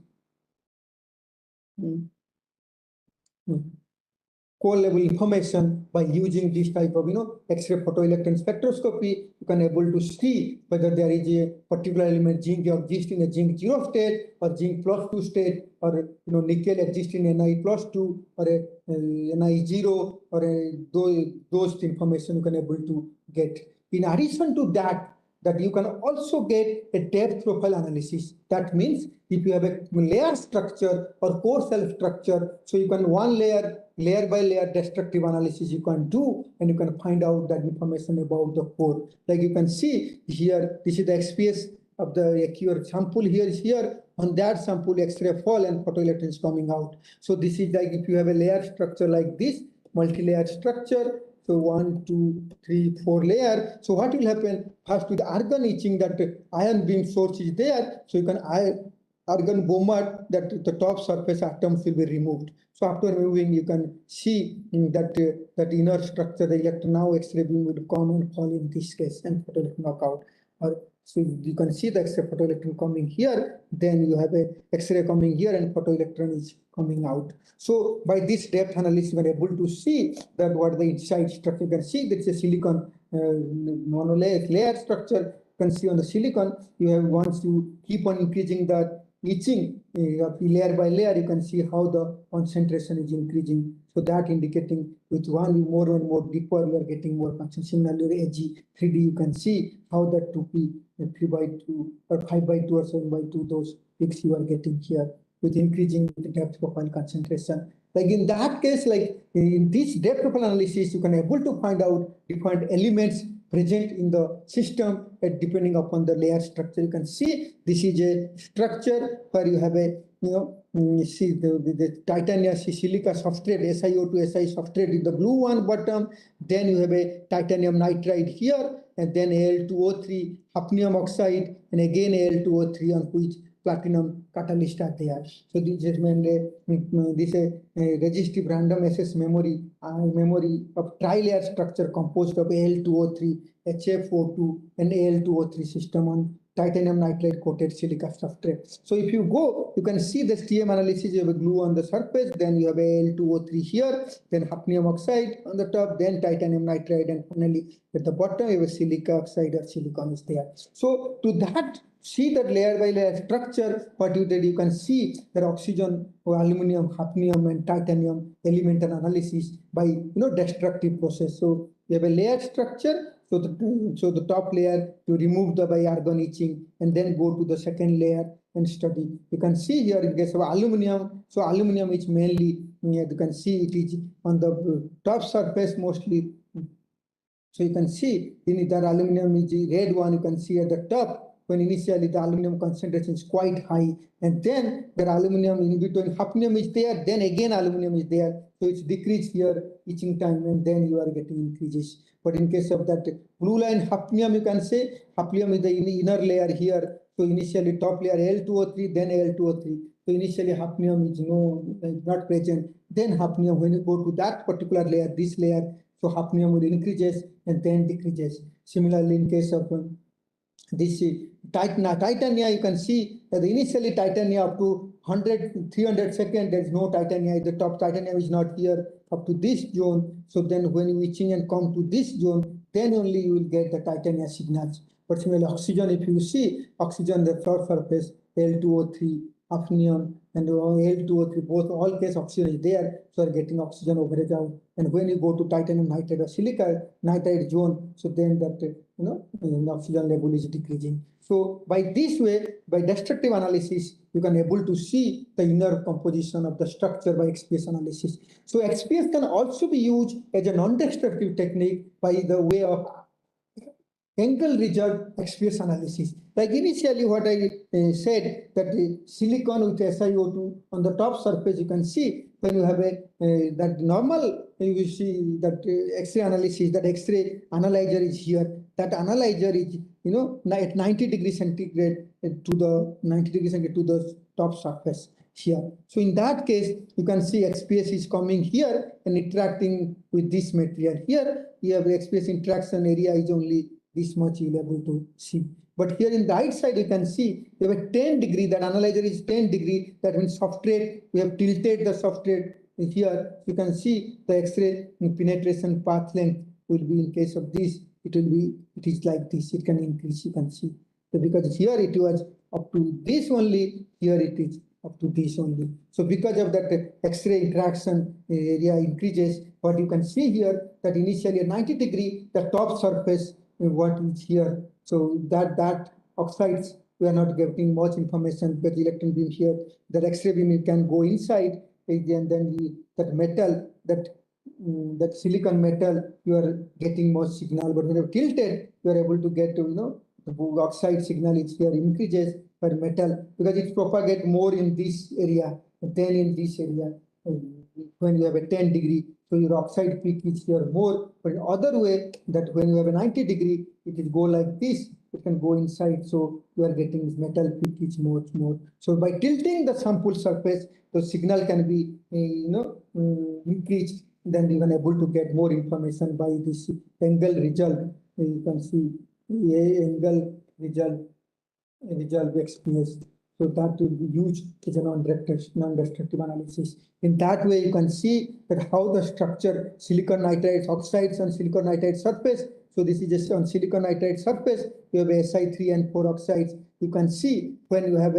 Core level information by using this type of X-ray photoelectron spectroscopy. You can able to see whether there is a particular element zinc exists in a zinc 0 state or zinc +2 state, or nickel exists in Ni +2 or a Ni 0, or those information you can able to get. In addition to that you can also get a depth profile analysis. That means if you have a layer structure or core cell structure, so you can layer by layer destructive analysis you can do, and you can find out that information about the core. Like you can see here, this is the XPS of the your sample here is here. On that sample, X-ray fall and photoelectrons coming out. So this is like if you have a layer structure like this, multi-layer structure. So 1, 2, 3, 4 layer. So what will happen? First with argon etching, that ion beam source is there. So you can argon bombard that the top surface atoms will be removed. So after removing, you can see that inner structure, the electron now X-ray beam will come and fall in this case and photoelectron knockout. So you can see the X-ray photoelectron coming here, then you have a X-ray coming here and photoelectron is coming out. So by this depth analysis, we are able to see that what the inside structure. You can see that it's a silicon monolayer layer structure. You can see on the silicon, you have, once you keep on increasing the etching layer by layer, you can see how the concentration is increasing. So that indicating with one more and more deeper, you are getting more concentration. Similarly, AG 3D, you can see how that 2p, 3/2 or 5/2 or 7/2, those peaks you are getting here with increasing the depth profile concentration. Like in that case, like in this depth profile analysis, you can able to find out different elements present in the system depending upon the layer structure. You can see this is a structure where you have a see the titanium silica substrate, SiO2 Si substrate is the blue one bottom. Then you have a titanium nitride here, and then Al2O3 hafnium oxide, and again Al2O3 on which platinum catalyst are there. So this is mainly this resistive random access memory of tri-layer structure composed of Al2O3, HFO2, and Al2O3 system on titanium nitride coated silica substrate. So if you go, you can see this TM analysis. You have a glue on the surface, then you have a Al2O3 here, then hafnium oxide on the top, then titanium nitride, and finally at the bottom you have a silica oxide or silicon is there. So to that, see that layer by layer structure, what you did, you can see that oxygen, aluminum, hafnium, and titanium elemental analysis by destructive process. So you have a layer structure. So the top layer you remove the by argon etching and then go to the second layer and study. You can see here in case of aluminum. So aluminum is mainly, you can see it is on the top surface mostly. So you can see in that aluminum is the red one. You can see at the top when initially the aluminum concentration is quite high, and then the aluminum in between hafnium is there, then again aluminum is there. So it's decreased here etching time, and then you are getting increases. But in case of that blue line hafnium, you can say hafnium is the inner layer here. So initially top layer L2O3, then Al2O3. So initially hafnium is not present. Then hafnium, when you go to that particular layer, this layer, so hafnium will increases and then decreases. Similarly, in case of this titania, you can see that initially titania up to 100, 300 seconds, there is no titania at the top. Titanium is not here up to this zone. So then when you change and come to this zone, then only you will get the titania signals. But similarly, oxygen, if you see oxygen, the third surface, L2O3, hafnium, and Al2O3, both all case oxygen is there, so are getting oxygen overage out. And when you go to titanium nitride or silica nitride zone, so then that oxygen level is decreasing. So by this way, by destructive analysis, you can able to see the inner composition of the structure by XPS analysis. So XPS can also be used as a non-destructive technique by the way of angle resolved XPS analysis. Like initially what I said, that the silicon with SiO2 on the top surface, you can see when you have that normal, you will see that X-ray analysis, that X-ray analyzer is here. That analyzer is, at 90 degrees centigrade to the top surface here. So in that case, you can see XPS is coming here and interacting with this material. Here, you have XPS interaction area is only this much you'll be able to see. But here in the right side, you can see you have a 10 degree, that analyzer is 10 degree, that means substrate, we have tilted the substrate here. You can see the X-ray penetration path length will be, in case of this, it is like this, it can increase, you can see. So because here it was up to this only, here it is up to this only. So because of that X-ray interaction area increases, what you can see here, that initially at 90 degree, the top surface what is here. So that oxides, we are not getting much information, but the electron beam here, the X-ray beam can go inside, and then that metal, that silicon metal, you are getting more signal. But when you tilted, you are able to get the oxide signal is here increases per metal, because it propagates more in this area than in this area. When you have a 10 degree, so your oxide peak is here more. But in other way, that when you have a 90 degree, it will go like this, it can go inside. So you are getting this metal peak is more. So by tilting the sample surface, the signal can be increased. Then you can able to get more information by this angle result. You can see angle result XPS. So that will be used as a non-destructive analysis. In that way, you can see that how the structure silicon nitride oxides on silicon nitride surface. So this is just on silicon nitride surface. You have a Si3 and 4 oxides. You can see when you have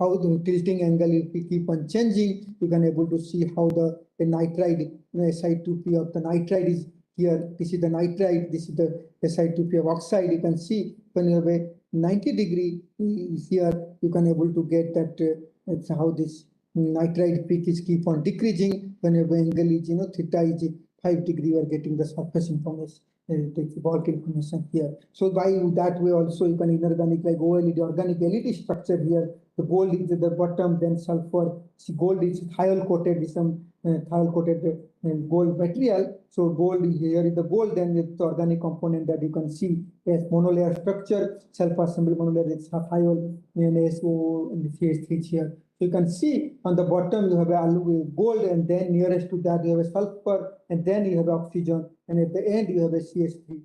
how the tilting angle will keep on changing. You can able to see how the nitride, Si2P of the nitride is here. This is the nitride. This is the Si2P of oxide. You can see when you have a 90 degree here, you can able to get that it's how this nitride peak is keep on decreasing. Whenever angle is theta is 5 degree, you are getting the surface information, the bulk information here. So by that way also you can inorganic like OLED, organic LED structure here. The gold is at the bottom, then sulfur. See, gold is thiol coated with some thiol coated gold material. So gold here is the gold, then with the organic component that you can see as monolayer structure, self-assembled monolayer, it's thiol and SO and CH3 here. So you can see on the bottom you have a gold, and then nearest to that you have a sulfur, and then you have oxygen, and at the end you have a CH3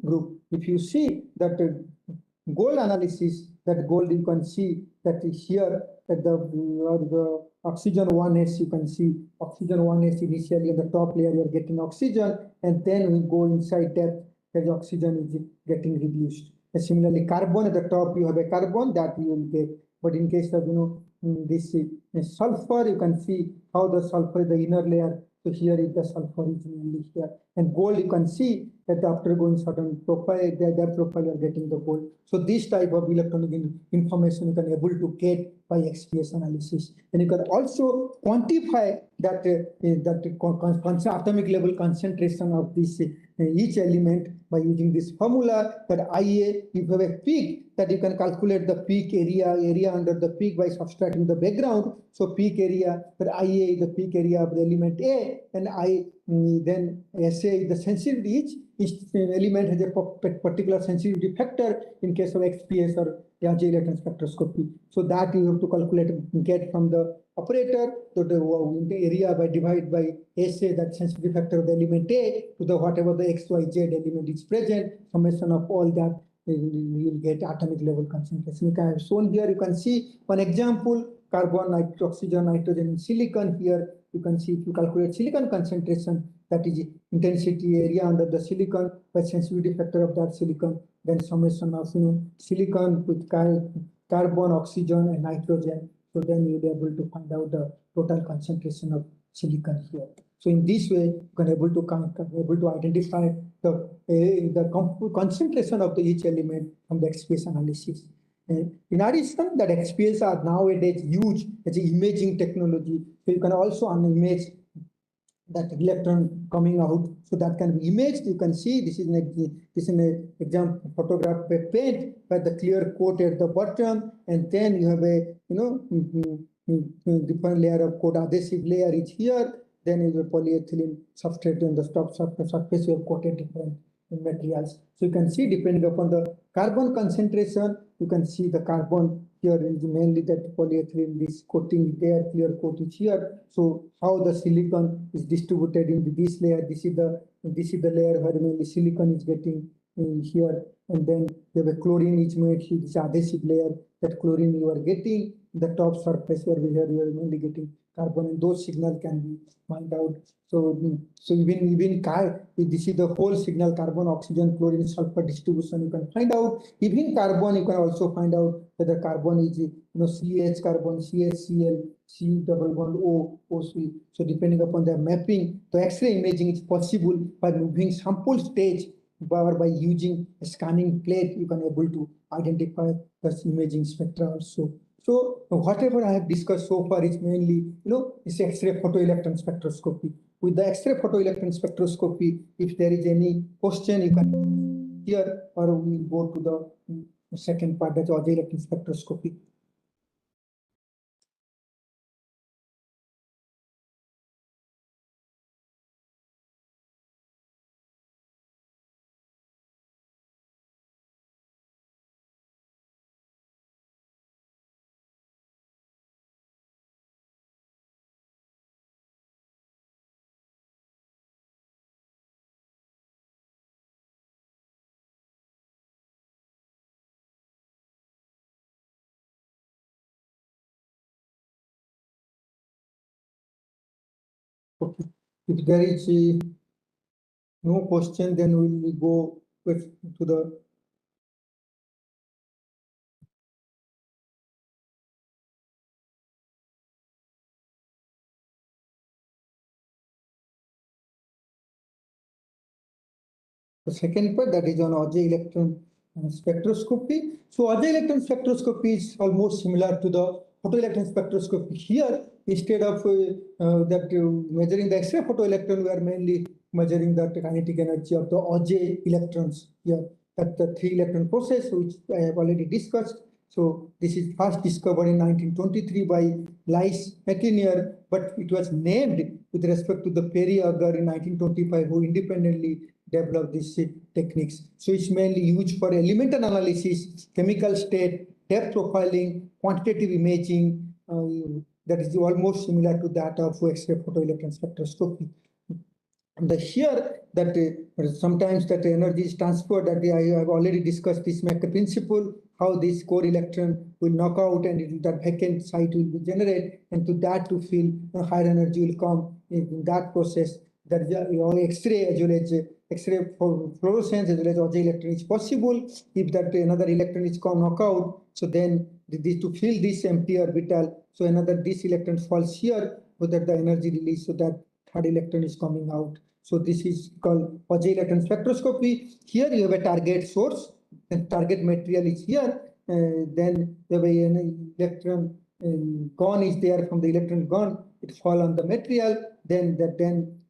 group. If you see that gold analysis, that gold you can see that here at the oxygen 1s, you can see oxygen 1s initially in the top layer you are getting oxygen, and then we go inside depth as oxygen is getting reduced. And similarly, carbon at the top you have a carbon that you will get, but in case of this sulfur, you can see how the sulfur is the inner layer. So here is the sulfur is mainly here, and gold you can see that after going certain profile, their profile you are getting the gold. So this type of electronic information you can able to get by XPS analysis, and you can also quantify that atomic level concentration of this each element by using this formula that IA. If you have a peak, that you can calculate the peak area under the peak by subtracting the background. So peak area, that IA is the peak area of the element A, and then SA is the sensitivity. Each element has a particular sensitivity factor in case of XPS or Auger electron spectroscopy. So that you have to calculate, get from the operator, so the area by divide by SA, that sensitivity factor of the element A, to the whatever the XYZ element is present, summation of all that, you will get atomic level concentration. I have shown here, you can see one example, carbon, oxygen, nitrogen, and silicon. Here you can see if you calculate silicon concentration, that is intensity area under the silicon by sensitivity factor of that silicon, then summation of silicon with carbon, oxygen, and nitrogen. So then you'll be able to find out the total concentration of silicon here. So in this way, you can able to identify the concentration of each element from the XPS analysis. In addition, that XPS are nowadays used as an imaging technology. So you can also image that electron coming out, so that can be imaged. You can see this is an example photograph by paint, by the clear coat at the bottom, and then you have a different layer of coat. Adhesive layer is here. Then is a polyethylene substrate on the top surface. You have coated different materials. So you can see depending upon the carbon concentration, you can see the carbon here is mainly that polyethylene, this coating there, clear coat is here. So how the silicon is distributed in this layer, this is the layer where mainly silicon is getting in here, and then you have a chlorine is made here, this adhesive layer, that chlorine you are getting the top surface where you are mainly getting carbon, and those signals can be mined out. So even this is the whole signal, carbon, oxygen, chlorine, sulfur distribution you can find out. Even carbon you can also find out whether carbon is CH carbon, CHCl, C double bond O, O3. So depending upon the mapping, the X-ray imaging is possible by moving sample stage, or by using a scanning plate, you can able to identify the imaging spectra also. So whatever I have discussed so far is mainly, it's X-ray photoelectron spectroscopy. With the X-ray photoelectron spectroscopy, if there is any question, you can here, or we will go to the second part, that's Auger electron spectroscopy. Okay. If there is no question, then we will go to the second part, that is on Auger electron spectroscopy. So Auger electron spectroscopy is almost similar to the photoelectron spectroscopy. Here, instead of measuring the X-ray photoelectron, we are mainly measuring the kinetic energy of the Auger electrons here. That the 3-electron process, which I have already discussed. So this is first discovered in 1923 by Lise Metenier, but it was named with respect to the Perry Auger in 1925, who independently developed these techniques. So it's mainly used for element analysis, chemical state, depth profiling, quantitative imaging. That is almost similar to that of X-ray photoelectron spectroscopy. the here that sometimes that energy is transferred, that I have already discussed this Mecca principle, how this core electron will knock out and that vacant site will be generated, and to that to fill higher energy will come in that process. That X-ray as well as X-ray for fluorescence as well as Auger electron is possible. If that another electron is come knock out, so then to fill this empty orbital, so another this electron falls here, so that the energy release, so that third electron is coming out. So this is called Auger electron spectroscopy. Here you have a target source, and target material is here. Then you have an electron gone is there from the electron gone. It fall on the material. Then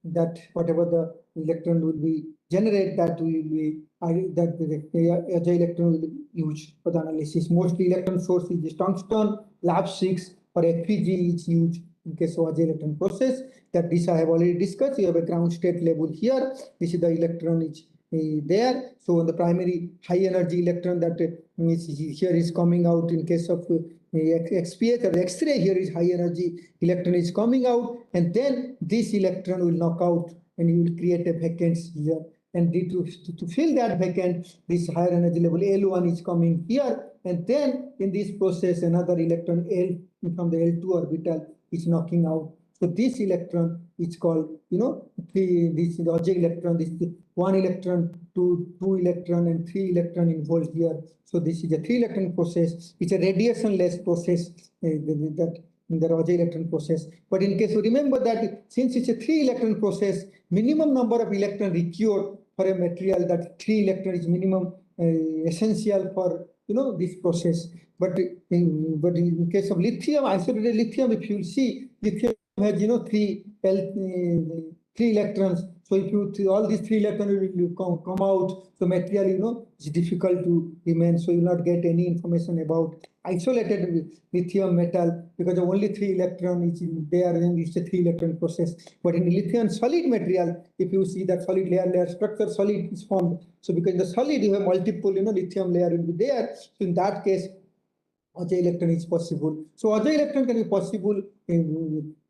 that whatever the electron will be generate, that will be that the Auger electron will be used for the analysis. Mostly electron source is tungsten, lab 6 or FPG is used in case of Auger electron process. That this I have already discussed. You have a ground state level here. This is the electron is there. So the primary high energy electron that is here is coming out in case of XPS or X-ray. Here is high energy electron is coming out, and then this electron will knock out and you will create a vacancy here. And to fill that vacant, this higher energy level L1 is coming here, and then in this process another electron L from the L2 orbital is knocking out. So this electron is called, this Auger electron, this one electron, two electron, and three electron involved here. So this is a 3 electron process. It's a radiation-less process that in the Auger electron process. But in case you remember that since it's a 3 electron process, minimum number of electron required for a material, that 3 electron is minimum essential for this process. But in case of lithium, isolated lithium, if you see, lithium has three electrons. So if you all these 3 electrons will come out, so material is difficult to remain. So you will not get any information about isolated lithium metal because of only 3 electrons is there, and it's a 3 electron process. But in lithium solid material, if you see that solid layer structure, solid is formed. So because in the solid you have multiple lithium layer will be there. So in that case, Auger electron is possible. So Auger electron can be possible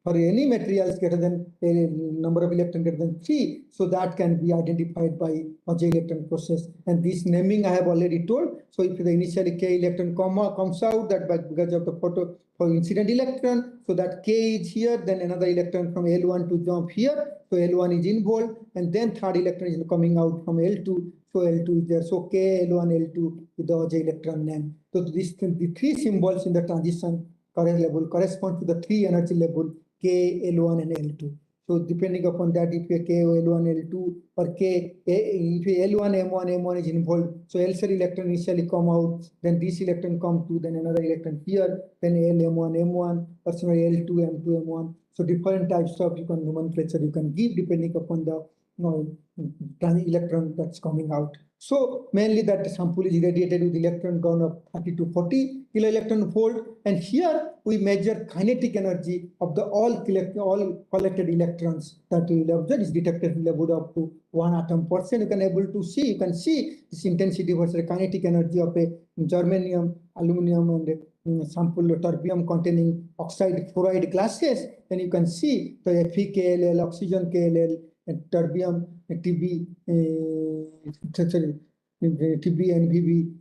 for any materials greater than a number of electrons greater than 3. So that can be identified by Auger electron process. And this naming I have already told. So if the initially K electron comes out, that because of the for incident electron, so that K is here, then another electron from L1 to jump here. So L1 is involved, and then third electron is coming out from L2. So L2 is there. So K, L1, L2 with the Auger electron name. So the 3 symbols in the transition current level correspond to the 3 energy level K, L1, and L2. So depending upon that, if a K, L1, L2, or K, if L1, M1 is involved, so L3 electron initially come out, then this electron come to, then another electron here, then L, M1, or similarly L2, M2, M1. So different types of nomenclature you can give depending upon the electron that's coming out. So mainly that sample is irradiated with electron gone up 30 to 40 kilo electron volt, and here we measure kinetic energy of the all collected electrons that we will observe is detected level up to 1 atom per cent. You can see this intensity versus kinetic energy of a germanium, aluminum, and sample terbium containing oxide fluoride glasses. Then you can see the FeKLL, oxygen KLL, and terbium, TB, NVB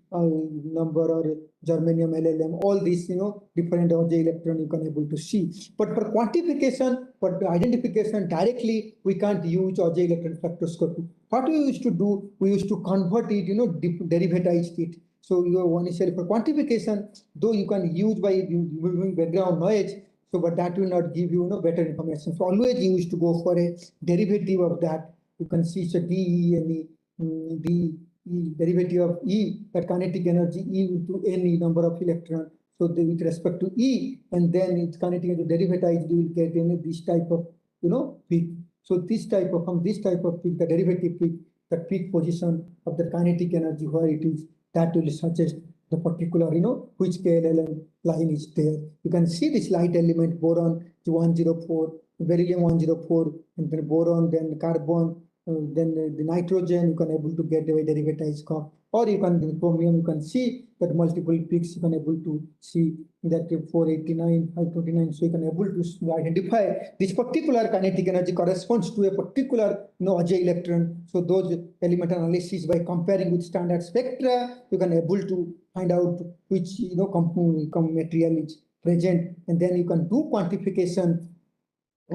number, or germanium LLM, all these different Auger electron you can able to see. But for quantification, for identification directly, we can't use Auger electron spectroscopy. What we used to do, we used to convert it, derivatize it. So initially for quantification, though you can use by removing background noise, so but that will not give you better information. So always you used to go for a derivative of that. You can see so DE and the derivative of E, that kinetic energy E into any number of electrons. So with respect to E, and then its kinetic energy derivatized, you will get this type of peak. So this type of peak, the derivative peak, the peak position of the kinetic energy where it is, that will suggest the particular which KLL line is there. You can see this light element boron 104, beryllium 104, and then boron, then carbon then the nitrogen, you can able to get a derivatized curve. Or you can, the chromium, you can see that multiple peaks, you can able to see that 489, 529. So you can able to identify this particular kinetic energy corresponds to a particular Auger electron. So those element analysis by comparing with standard spectra, you can able to find out which material is present, and then you can do quantification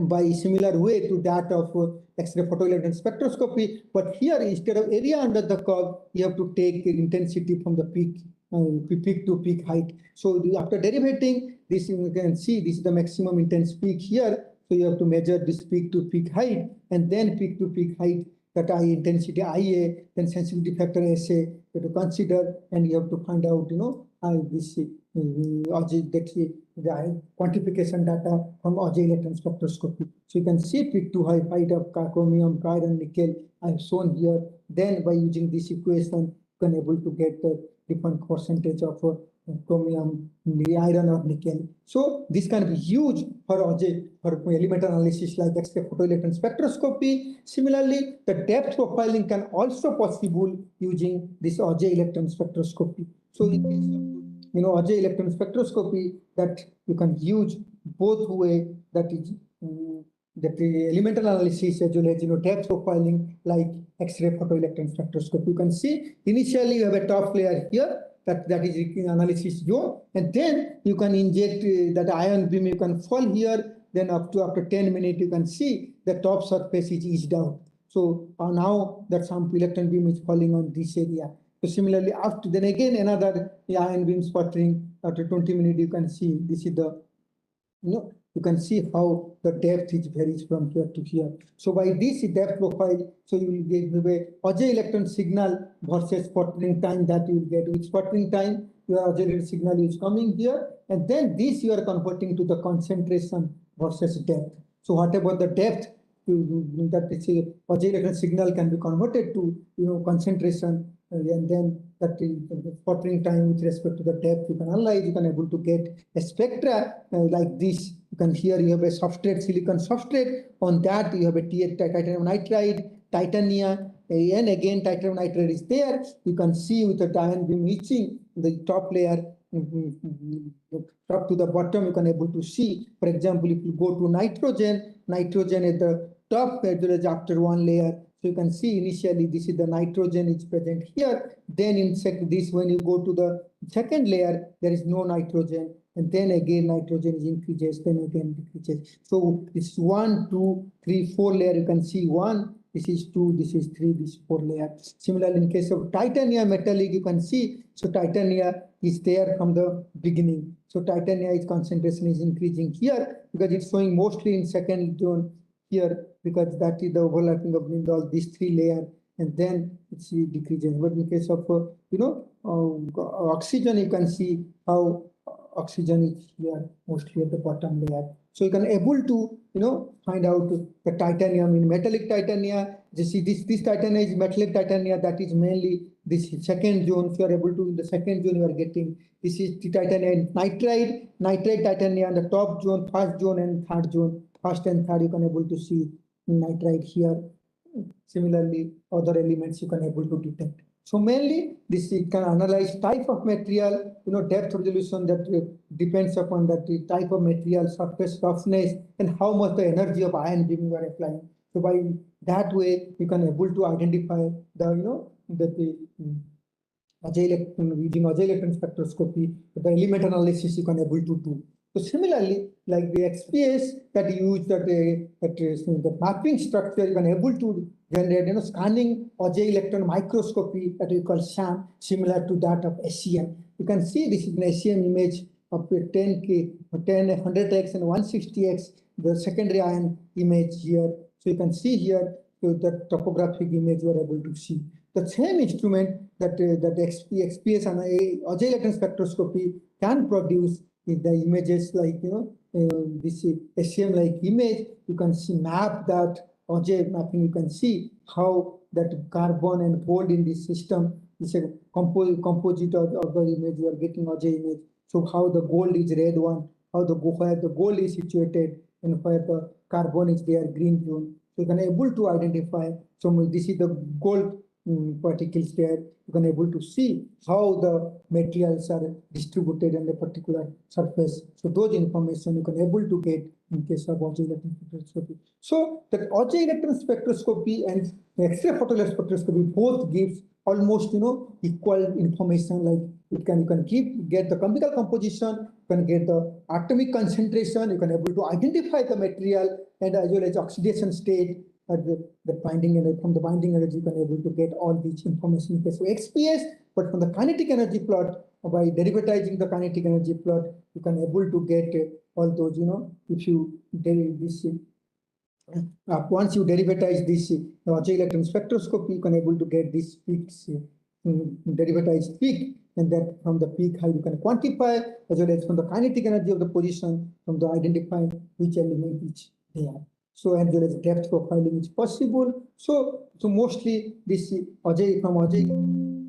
by similar way to that of X-ray photoelectron spectroscopy. But here, instead of area under the curve, you have to take intensity from the peak to peak height. So after derivating this, you can see this is the maximum intense peak here. So you have to measure this peak to peak height, and then peak to peak height, that I intensity IA, then sensitivity factor SA, you have to consider, and you have to find out, this the quantification data from Auger electron spectroscopy. So you can see peak to height of chromium, iron, nickel I have shown here. Then by using this equation, you can able to get the different percentage of chromium, the iron or nickel. So this can be huge for Auger, for element analysis like X-ray photoelectron spectroscopy. Similarly, the depth profiling can also possible using this Auger electron spectroscopy. So in case of Auger electron spectroscopy, that you can use both way, that is that the elemental analysis as well as depth profiling like X-ray photoelectron spectroscopy. You can see initially you have a top layer here, that is analysis zone, and then you can inject that ion beam, you can fall here, then after 10 minutes you can see the top surface is eased out. So now that some electron beam is falling on this area. So similarly, after then again another ion beam sputtering after 20 minutes, you can see this is the you can see how the depth is varies from here to here. So by this depth profile, so you will get the Auger electron signal versus sputtering time that you will get. With sputtering time, your Auger electron signal is coming here, and then this you are converting to the concentration versus depth. So whatever the depth that is Auger electron signal can be converted to concentration, and then that the sputtering time with respect to the depth you can analyze. You can able to get a spectra like this. You can here you have a substrate, silicon substrate. On that you have a titanium nitride, titania, and again titanium nitride is there. You can see with the ion beam reaching the top layer, top to the bottom. You can able to see. For example, if you go to nitrogen at the top as well as after one layer. So you can see initially this is the nitrogen is present here. Then in this, when you go to the second layer, there is no nitrogen, and then again nitrogen is increases, then again decreases. So it's 1, 2, 3, 4 layer. You can see 1. This is 2. This is 3. This is 4 layer. Similarly, in case of titania metallic, you can see. So titania is there from the beginning. So titania its concentration is increasing here because it's showing mostly in second zone here, because that is the overlapping of all these 3 layers, and then it's decreasing. But in case of oxygen, you can see how oxygen is here mostly at the bottom layer. So you can able to find out the titanium in metallic titania. You see this titania is metallic titania, that is mainly this second zone. If you are able to in the second zone, you are getting this is the titania in nitride titania in the top zone, first zone and third zone. First and third you can able to see nitride here. Similarly, other elements you can able to detect. So mainly this you can analyze type of material, depth resolution that depends upon that the type of material, surface roughness, and how much the energy of ion beam you are applying. So by that way you can able to identify the using Auger electron spectroscopy, the element analysis you can able to do. So similarly, like the XPS that use the mapping structure, you can able to generate scanning Auger electron microscopy that we call SAM, similar to that of SEM. You can see this is an SEM image of 10K, 100x and 160x, the secondary ion image here. So you can see here the topographic image you are able to see. The same instrument that XPS and Auger electron spectroscopy can produce the images like this SEM like image. You can see map that Auger mapping. You can see how that carbon and gold in this system is a composite of the image you are getting Auger image. So how the gold is red one, how where the gold is situated, and where the carbon is there green zone. So you can able to identify. So this is the gold particles there. You can able to see how the materials are distributed on a particular surface. So those information you can able to get in case of Auger electron spectroscopy. So the Auger electron spectroscopy and X-ray photoelectric spectroscopy both gives almost equal information. Like you can get the chemical composition, you can get the atomic concentration, you can able to identify the material, and as well as oxidation state, the binding energy. From the binding energy, you can able to get all these information in case of XPS. But from the kinetic energy plot, by derivatizing the kinetic energy plot, you can able to get all those. If you derive this. Once you derivatize this Auger electron spectroscopy, you can able to get this peaks, derivatized peak, and that from the peak how you can quantify, as well as from the kinetic energy of the position, from the identifying which element is there. So as well as depth profiling is possible. So mostly this Auger from Auger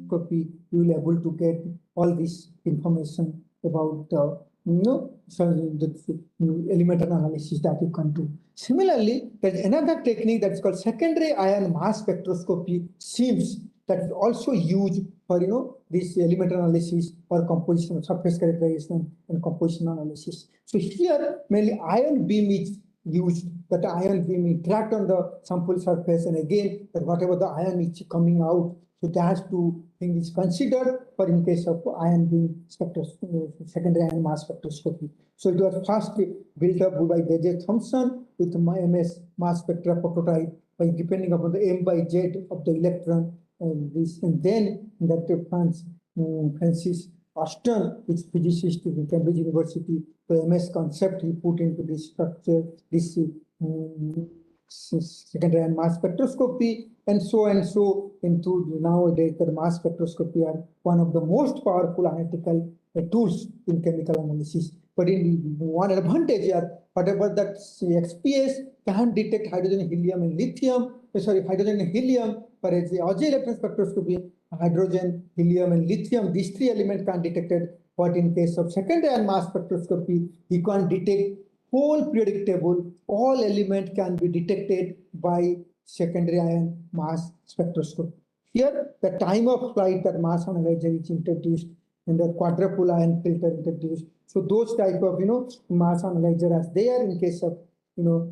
copy you will able to get all this information about the elemental analysis that you can do. Similarly, there's another technique that is called secondary ion mass spectroscopy. Seems that is also used for this elemental analysis or composition, surface characterization and composition analysis. So here mainly ion beam is used. That ion beam interact on the sample surface, and again that whatever the ion is coming out, so that two things is considered for in case of ion beam spectroscopy, secondary ion mass spectroscopy. So it was first built up by J. Thompson with my MS mass spectra prototype by depending upon the M by Z of the electron, and then that Francis Austin, which physicist in Cambridge University, the MS concept he put into this structure, this secondary ion mass spectroscopy, and so into nowadays the mass spectroscopy are one of the most powerful analytical tools in chemical analysis. But in one advantage here, whatever that XPS can detect hydrogen, helium, and lithium, hydrogen and helium, whereas the Auger electron spectroscopy, hydrogen, helium, and lithium, these three elements can be detected. But in case of secondary ion mass spectroscopy, you can detect whole periodic table, all elements can be detected by secondary ion mass spectroscopy. Here, the time of flight that mass analyzer is introduced, and the quadruple ion filter introduced. So those type of mass analyzer are there in case of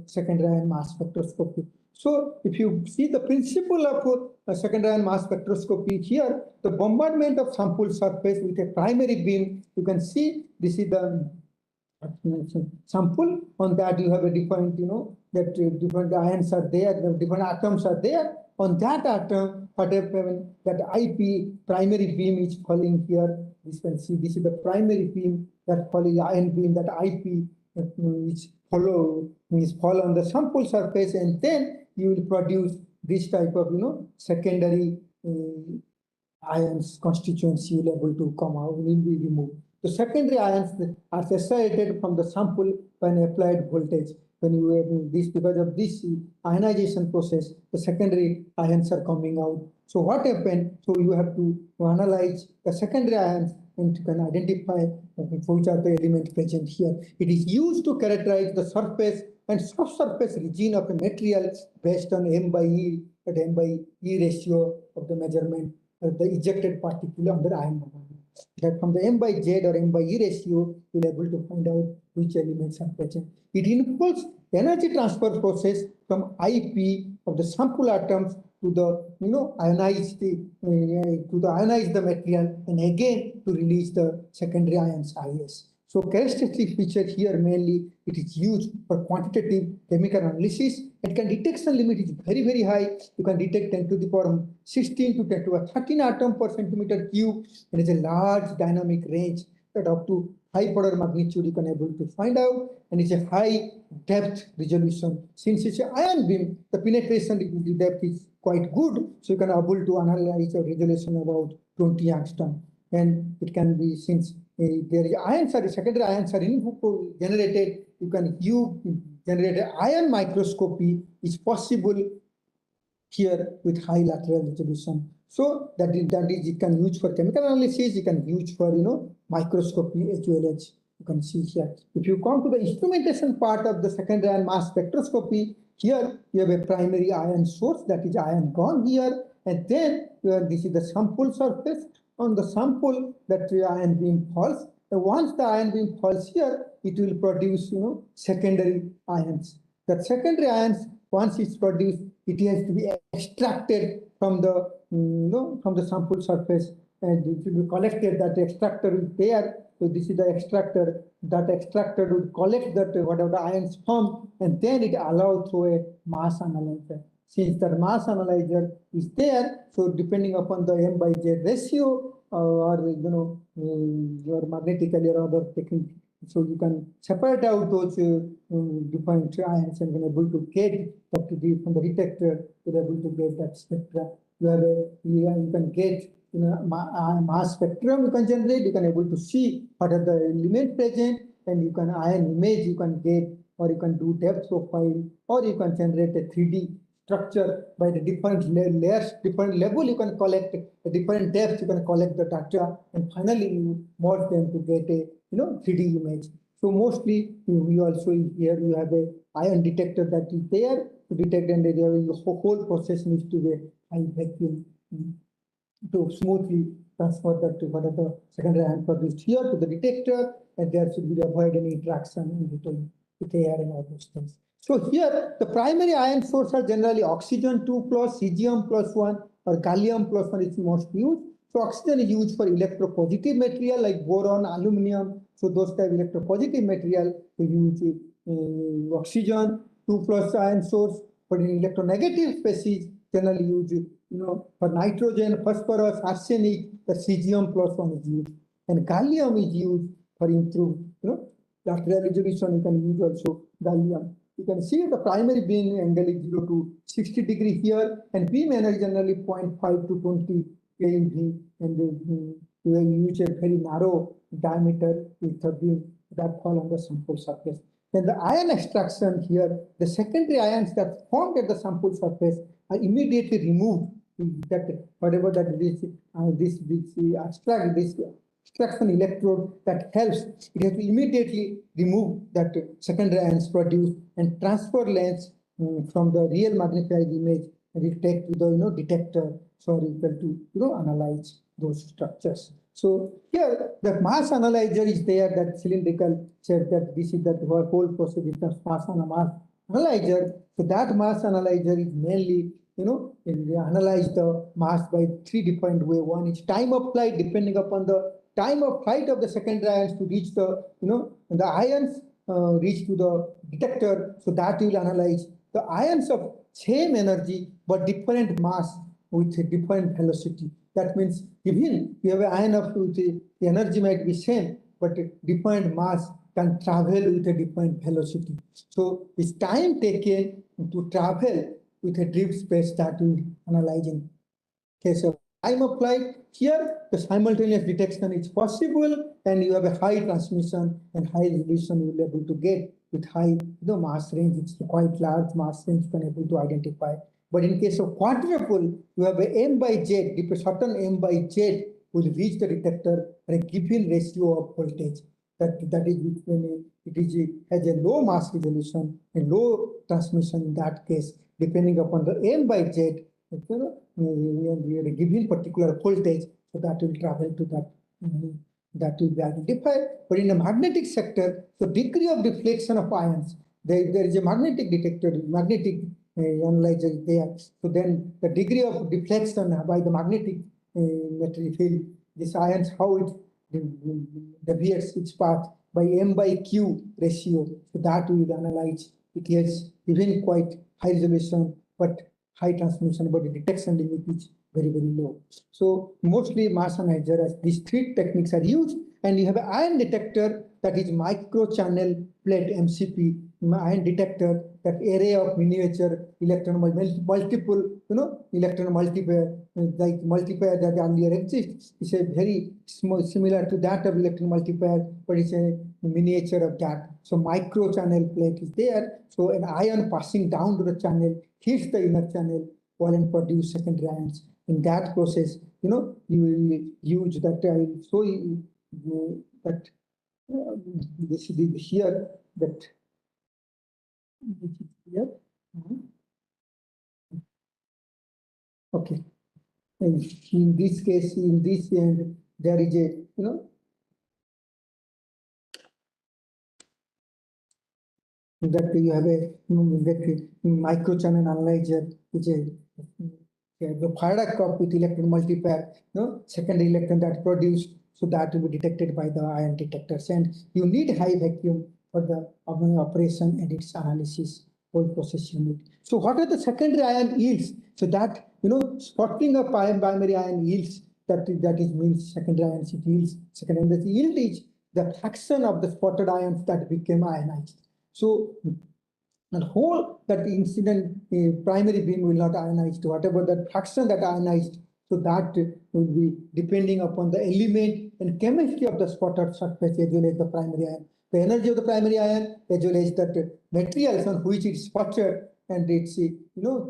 secondary ion mass spectroscopy. So if you see the principle of secondary ion mass spectroscopy here, the bombardment of sample surface with a primary beam, you can see this is the sample. On that you have a different, that different ions are there, the different atoms are there. On that atom, whatever that IP primary beam is falling here, this can see this is the primary beam that falling ion beam, that IP which fall on the sample surface, and then you will produce this type of secondary ions constituency will able to come out, will be removed. The secondary ions are separated from the sample by an applied voltage. When you have this, because of this ionization process, the secondary ions are coming out. So what happened? So you have to analyze the secondary ions and you can identify which are the elements present here. It is used to characterize the surface and subsurface region of a material based on M by E, at M by E ratio of the measurement of the ejected particle under ion bombardment. That from the M by Z or M by E ratio, you'll able to find out which elements are present. It involves energy transfer process from IP of the sample atoms to the ionize the material, and again to release the secondary ions IS. So characteristic feature here mainly it is used for quantitative chemical analysis. It can detection limit is very high. You can detect 10 to the power 16 to 10 to the 13 atom per centimeter cube, and it's a large dynamic range that up to high order magnitude you can able to find out, and it's a high depth resolution. Since it's an ion beam, the penetration depth is quite good, so you can able to analyze a resolution about 20 angstrom, and it can be since there ions are secondary ions are generated, you can generate an ion microscopy is possible here with high lateral resolution. So that is it can use for chemical analysis, you can use for microscopy as well as you can see here. If you come to the instrumentation part of the secondary ion mass spectroscopy, Here you have a primary ion source, that is ion gone here, and then this is the sample surface. On the sample, that ion beam falls. And once the ion beam falls here, it will produce secondary ions. That secondary ions, once it's produced, it has to be extracted from the from the sample surface, and it will be collected. That extractor is there. So this is the extractor. That extractor would collect that whatever the ions form, and then it allows through a mass analyzer. Since the mass analyzer is there, so depending upon the M/Z ratio or your magnetically or other technique, so you can separate out those different ions and be able to get that from the detector. You're able to get that spectra. You can get mass spectrum. You can generate. You can able to see what are the elements present, and you can ion image. You can get, or you can do depth profile, or you can generate a 3D structure by the different layers, different level. You can collect the different depths. You can collect the data, and finally you merge them to get a 3D image. So mostly we also here you have a ion detector that is there to detect, and the whole process needs to be high vacuum to smoothly transfer that to what are the secondary ion produced here to the detector, and there should be avoid any interaction in between with air and all those things. So here the primary ion sources are generally oxygen 2+, cesium +1, or gallium +1 is most used. So oxygen is used for electropositive material like boron, aluminum. So those type of electropositive material we use oxygen 2+ ion source. But in electronegative species generally use for nitrogen, phosphorus, arsenic, the cesium +1 is used, and gallium is used for improved lateral resolution. You can use also gallium. You can see the primary beam angle is 0 to 60 degree here, and beam energy generally 0.5 to 20 keV, and we use a very narrow diameter with the beam that fall on the sample surface. Then the ion extraction here, the secondary ions that formed at the sample surface are immediately removed. That whatever that this extraction electrode that helps, it has to immediately remove that secondary ions produced and transfer lens from the real magnified image, and it take to the detector, so able to analyze those structures. So here the mass analyzer is there, that cylindrical shape, that this is that whole process is the mass analyzer. So that mass analyzer is mainly they analyze the mass by 3 different ways. One is time of flight, depending upon the time of flight of the secondary ions to reach the the ions reach to the detector. So that will analyze the ions of same energy but different mass with a different velocity. That means even you have an ion of the energy might be same, but different mass can travel with a different velocity. So it's time taken to travel with a drift space that we analyze in case of time of flight. Here, the simultaneous detection is possible, and you have a high transmission and high resolution you will be able to get with high mass range. It's quite large mass range you can able to identify. But in case of quadruple, you have a M/Z, if a certain M/Z will reach the detector at a given ratio of voltage. That is when it has a low mass resolution and low transmission. In that case, depending upon the M/Z, we are given particular voltage, so that will travel to that will be identified. But in the magnetic sector, the degree of deflection of ions, there is a magnetic detector, magnetic analyzer there. So then the degree of deflection by the magnetic material field, these ions, how it deviates its path by M/Q ratio. So that we will analyze. It has even quite high resolution, but high transmission, but the detection limit is very, very low. So mostly mass analyzer, as these 3 techniques are used, and you have an ion detector that is micro channel plate MCP ion detector, that array of miniature electron multiple electron multiplier, like multiplier that earlier exists. It's a very small, similar to that of electron multiplier, but it's a miniature of that. So micro channel plate is there. So an ion passing down to the channel hits the inner channel and produce secondary ions. In that process, you will use that. I will show you that this is here, that which is here. Okay. And in this case, in this end, there is a, that you have a that microchannel analyzer, which is the Faraday cup with electron multiplier, secondary electron that produced, so that will be detected by the ion detectors. And you need high vacuum for the operation and its analysis, whole process unit. So what are the secondary ion yields? So that, spotting of primary ion yields, that is means secondary ion yields. Secondary yield is the fraction of the spotted ions that became ionized. So the whole that incident primary beam will not ionize, whatever that fraction that ionized, so that will be depending upon the element and chemistry of the spotted surface as well as the primary ion. The energy of the primary ion as well as that materials on which it's spotted and its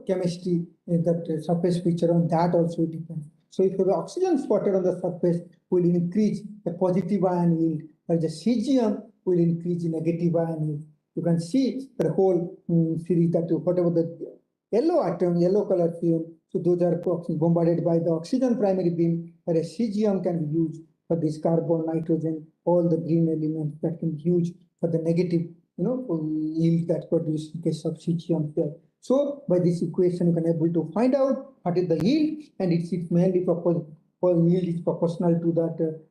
chemistry that surface feature on that also depends. So if the oxygen spotted on the surface will increase the positive ion yield, while the cesium will increase the negative ion yield. You can see the whole series that whatever the yellow atom, yellow color field, so those are bombarded by the oxygen primary beam, whereas cesium can be used for this carbon, nitrogen, all the green elements that can be used for the negative, yield that produced in case of cesium there. So by this equation, you can able to find out what is the yield, and it's mainly yield is proportional to that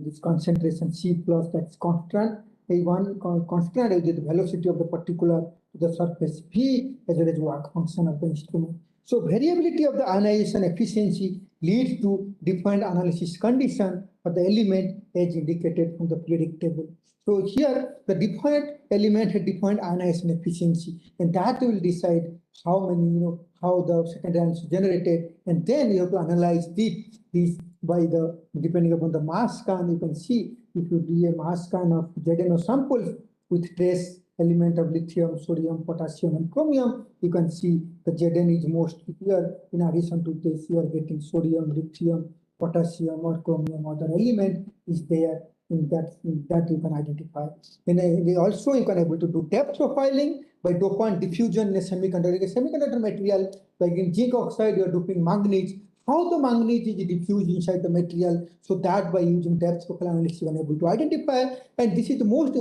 this concentration C plus, that's constant. One constant is the velocity of the particular to the surface V as well as work function of the instrument. So variability of the ionization efficiency leads to defined analysis condition for the element as indicated from the periodic table. So here the defined element had defined ionization efficiency, and that will decide how many, how the secondary ions generated, and then you have to analyze these by the depending upon the mass scan. You can see if you do a mass scan of ZNO samples with trace element of lithium, sodium, potassium, and chromium, you can see the Zn is most here. In addition to this, you are getting sodium, lithium, potassium, or chromium, other element is there in that you can identify. And also you can able to do depth profiling by dopant diffusion in a semiconductor. A semiconductor material, like in zinc oxide, you are doping manganese. How the manganese is diffused inside the material, so that by using depth profile analysis you are able to identify. And this is the most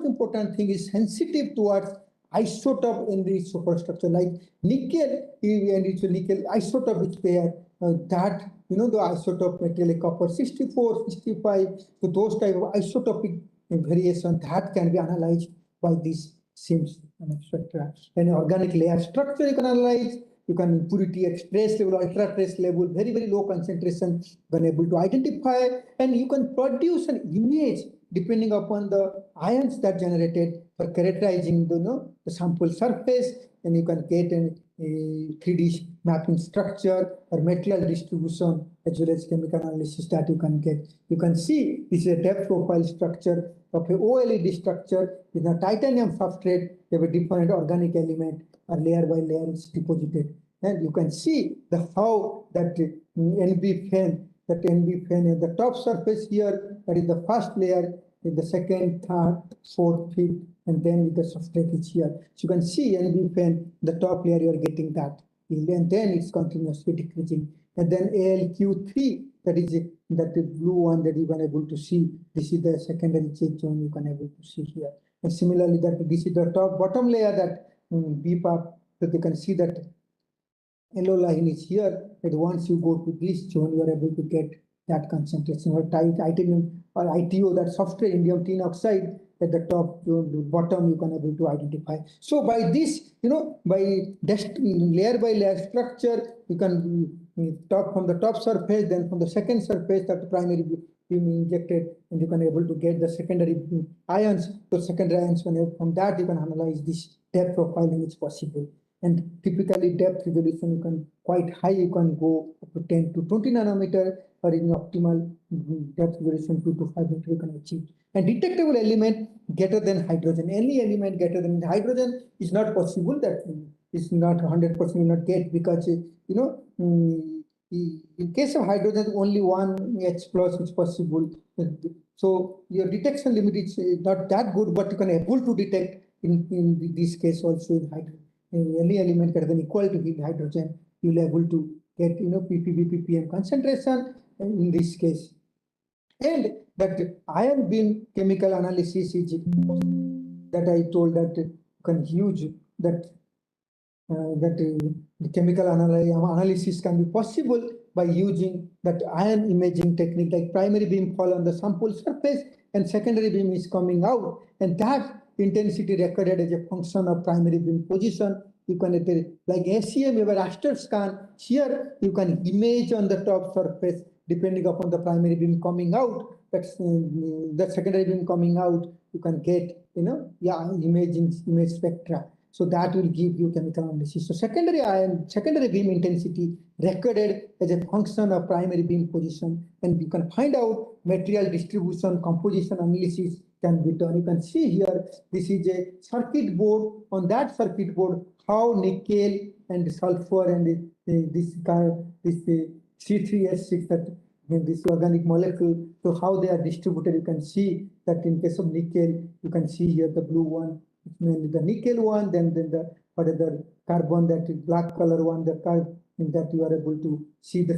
important thing is sensitive towards isotope enriched superstructure, like nickel enriched nickel isotope is there. That the isotope material like copper 64, 65. So those type of isotopic variation that can be analyzed by these SIMS and etc. And organic layer structure you can analyze. You can impurity at trace level, ultra trace level, very, very low concentration, you can able to identify, and you can produce an image depending upon the ions that generated for characterizing the sample surface, and you can get a 3D mapping structure or material distribution as well as chemical analysis that you can get. You can see this is a depth profile structure of a OLED structure with a titanium substrate. You have a different organic element, or layer by layer is deposited, and you can see the how that NB fan, in the top surface here, that is the first layer, in the second, third, fourth, fifth, and then the substrate is here. So you can see NB fan, the top layer you are getting that, and then it's continuously decreasing, and then ALQ3, that is that the blue one that you can able to see. This is the secondary check zone you can able to see here, and similarly that this is the top bottom layer that BPAP, that you can see that yellow line is here, that once you go to this zone, you are able to get that concentration or titanium or ITO, that substrate indium tin oxide at the top, bottom, you can able to identify. So by this, by layer by layer structure, you can talk from the top surface, then from the second surface that the primary beam injected, and you can able to get the secondary ions. So secondary ions, from that you can analyze this depth profiling is possible. And typically depth resolution you can quite high, you can go up to 10 to 20 nanometer, or in optimal depth resolution 2 to 5 meter you can achieve. And detectable element greater than hydrogen, any element greater than hydrogen is not possible, that is not 100% will not get, because in case of hydrogen only one H plus is possible. So your detection limit is not that good, but you can able to detect in this case also in hydrogen. any element greater than equal to hydrogen, you will able to get ppb ppm concentration in this case. And that ion beam chemical analysis is that I told that you can use that the chemical analysis can be possible by using that ion imaging technique, like primary beam fall on the sample surface and secondary beam is coming out, and that intensity recorded as a function of primary beam position. You can, like ACM, you have a raster scan. Here you can image on the top surface depending upon the primary beam coming out. That's the secondary beam coming out. You can get image spectra. So that will give you chemical analysis. So secondary beam intensity recorded as a function of primary beam position, and you can find out material distribution, composition analysis can be done. You can see here, this is a circuit board. On that circuit board, how nickel and sulfur and this C3H6, that this organic molecule, so how they are distributed. You can see that in case of nickel, you can see here the blue one, it's mainly the nickel one, then the carbon, that is black color one, the carbon that you are able to see the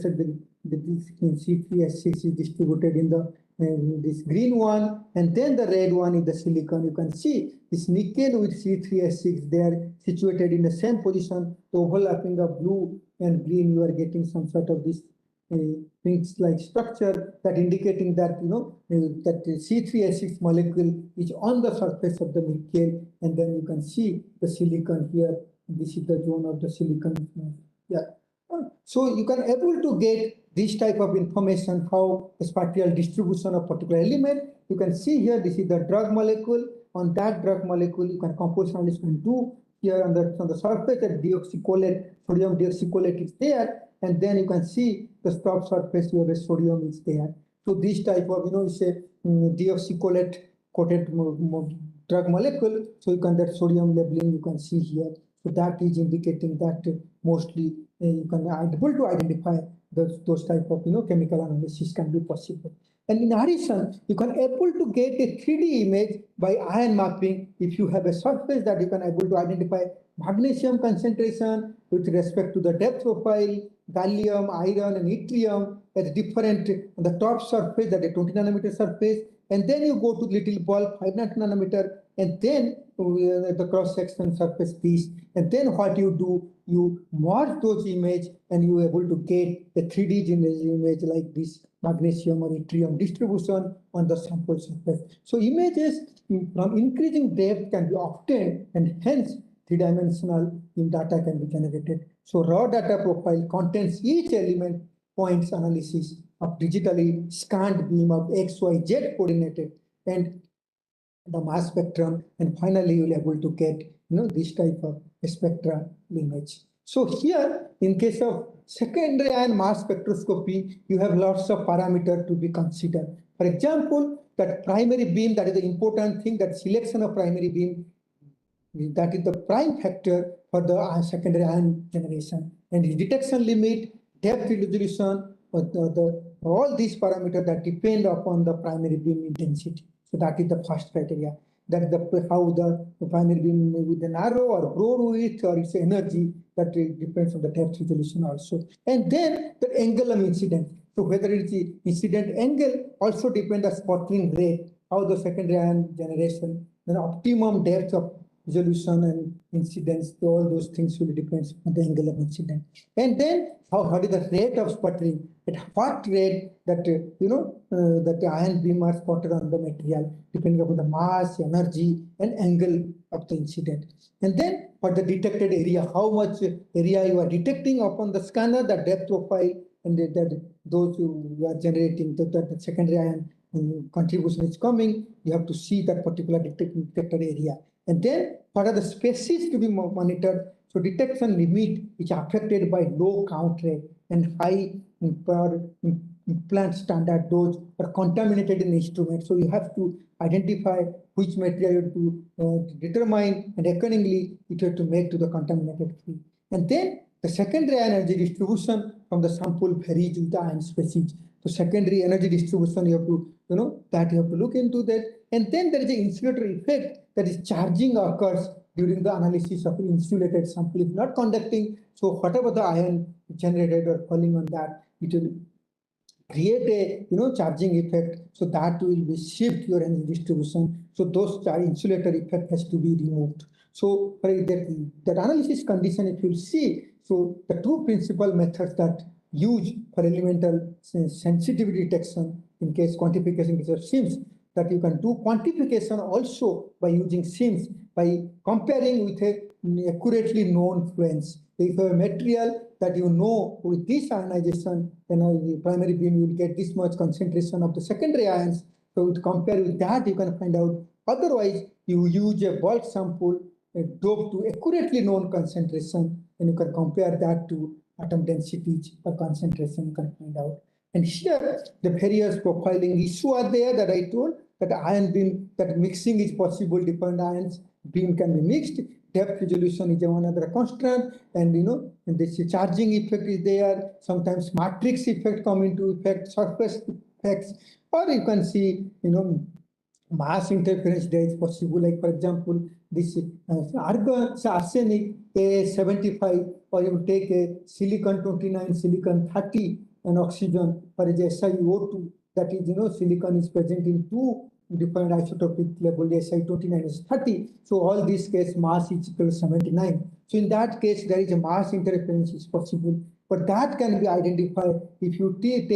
C3H6 is distributed in the this green one, and then the red one is the silicon. You can see this nickel with C3H6, they are situated in the same position. The overlapping of blue and green, you are getting some sort of this things like structure that indicating that that the C3H6 molecule is on the surface of the nickel, and then you can see the silicon here. This is the zone of the silicon. Yeah. So you can able to get this type of information, how the spatial distribution of particular element. You can see here, this is the drug molecule. On that drug molecule, you can composition analysis can do here on the surface, that deoxycholate, sodium deoxycholate is there, and then you can see the top surface, you have a sodium is there. So this type of it's a deoxycholate coated drug molecule. So you can, that sodium labeling you can see here. So that is indicating that mostly you can able to identify those type of chemical analysis can be possible. And in addition, you can able to get a 3D image by ion mapping if you have a surface that you can able to identify magnesium concentration with respect to the depth profile, gallium, iron, and yttrium at different on the top surface, that a 20 nanometer surface, and then you go to little ball 5 nanometer, and then the cross-section surface piece, and then what you do, you merge those image and you are able to get a 3D image like this magnesium or yttrium distribution on the sample surface. So images from increasing depth can be obtained, and hence three-dimensional data can be generated. So raw data profile contains each element points analysis of digitally scanned beam of X, Y, Z coordinated, and the mass spectrum, and finally you'll be able to get this type of spectra image. So here, in case of secondary ion mass spectroscopy, you have lots of parameters to be considered. For example, that primary beam, that is the important thing, that selection of primary beam, that is the prime factor for the secondary ion generation, and the detection limit, depth resolution, all these parameters that depend upon the primary beam intensity. So that is the first criteria. That is how the primary beam with the narrow or broad width or its energy, that depends on the depth resolution also. And then the angle of incidence. So whether it's the incident angle also depends on sputtering rate, how the secondary ion generation, then optimum depth of resolution and incidence, all those things will depend on the angle of incidence. And then what is the rate of sputtering? At what rate that that the ion beam are spotted on the material, depending upon the mass, energy, and angle of the incident. And then for the detected area, how much area you are detecting upon the scanner, the depth profile, and that those you are generating, the secondary ion contribution is coming. You have to see that particular detected area. And then what are the species to be monitored? So detection limit is affected by low count rate and high per implant standard dose or contaminated in the instrument. So you have to identify which material to determine, and accordingly it have to make to the contaminated field. And then the secondary energy distribution from the sample varies with the ion species. So secondary energy distribution, you have to that you have to look into that. And then there is an insulator effect, that is charging occurs during the analysis of insulated sample. If not conducting, so whatever the ion generated or falling on that, it will create a charging effect, so that will be shift your energy distribution. So those insulator effect has to be removed. So for that analysis condition, if you see, so the two principal methods that use for elemental sensitivity detection in case quantification in case of SIMS, that you can do quantification also by using SIMS by comparing with a accurately known fluence. If you have a material that you know with this ionization, the primary beam, you will get this much concentration of the secondary ions. So to compare with that, you can find out. Otherwise, you use a bulk sample, a dope to accurately known concentration, and you can compare that to atom densities or concentration, you can find out. And here, the various profiling issue are there that I told, that ion beam, that mixing is possible, different ions beam can be mixed. Depth resolution is one other constant, and and this charging effect is there. Sometimes matrix effect come into effect, surface effects, or you can see mass interference there is possible. Like for example, this argon, arsenic A75, or you take a silicon 29, silicon 30, and oxygen, or as SiO2, that is silicon is present in two different isotopic level, Si29 is 30. So all this case mass is equal to 79. So in that case, there is a mass interference is possible, but that can be identified if you take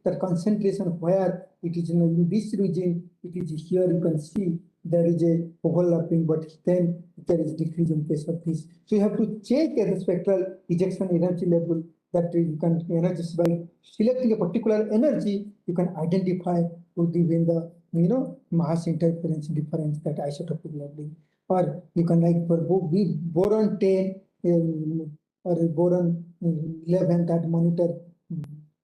the concentration where it is in this region, it is here, you can see there is a overlapping, but then there is decrease in case of this. So you have to check the spectral ejection energy level, that you can energize by selecting a particular energy, you can identify within the mass interference difference, that isotopic leveling. Or you can, like for boron 10 or boron 11, that monitor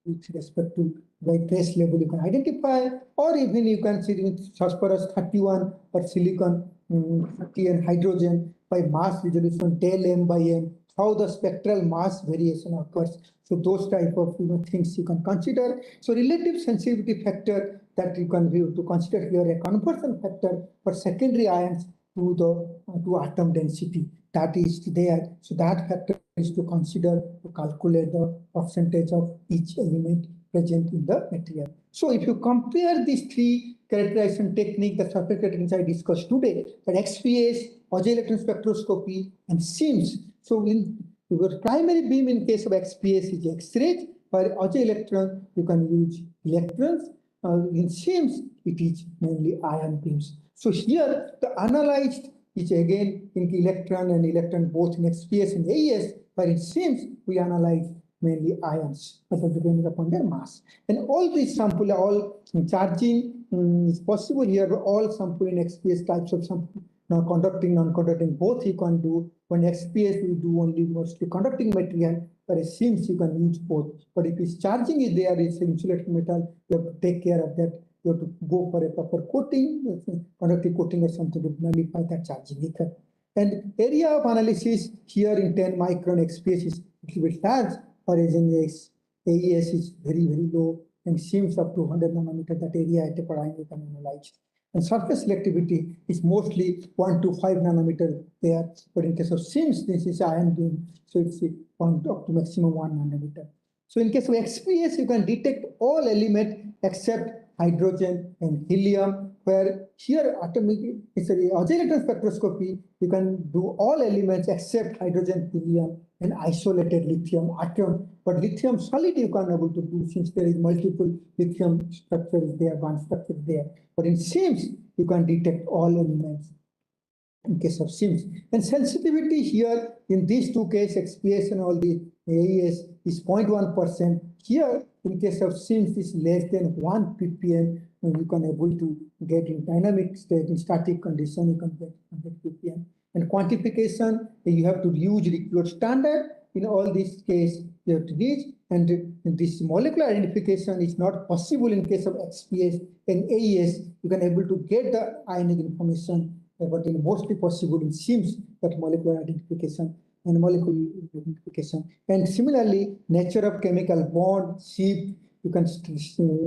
with respect to by trace level you can identify, or even you can see with phosphorus 31 or silicon 30 and hydrogen by mass resolution del m by m, how the spectral mass variation occurs. So those type of things you can consider. So relative sensitivity factor, that you can view to consider here a conversion factor for secondary ions to atom density, that is there. So that factor is to consider to calculate the percentage of each element present in the material. So if you compare these three characterization technique, the surface characterization I discussed today, that XPS, Auger electron spectroscopy, and SIMS. So in your primary beam in case of XPS is X-rays, for Auger electron you can use electrons. In SIMS it is mainly ion beams. So here the analyzed is again in electron and electron both in XPS and AES, but in SIMS we analyze mainly ions, depending upon their mass. And all these sample, all charging is possible here. All sample in XPS types of sample, now conducting, non-conducting, both you can do. When XPS we do only mostly conducting material, but it seems you can use both. But if it's charging is there, it's insulated metal, you have to take care of that. You have to go for a proper coating, conductive coating or something to nullify that charging effect. And area of analysis here in 10 micron XPS is a little bit large, whereas in AES is very, very low, and SIMS up to 100 nanometer, that area at a parameter you can analyze. And surface selectivity is mostly 1 to 5 nanometer there, but in case of SIMS, this is ion beam, so it's up to maximum 1 nanometer. So in case of XPS, you can detect all elements except hydrogen and helium, where here atomic, it's a Auger electron spectroscopy, you can do all elements except hydrogen, helium, and isolated lithium atom. But lithium solid you can able to do, since there is multiple lithium structures there, one structure there. But in SIMS, you can detect all elements in case of SIMS. And sensitivity here in these two cases, XPS and all the AES, is 0.1%. Here, in case of SIMS, is less than 1 ppm, and you can able to get in dynamic state, in static condition, you can get 100 ppm. And quantification, you have to use Ricciardo standard. In all these cases, you have to use, and this molecular identification is not possible in case of XPS and AES. You can able to get the ionic information, but in mostly possible in SIMS, that molecular identification and molecular identification. And similarly, nature of chemical bond, shape, you can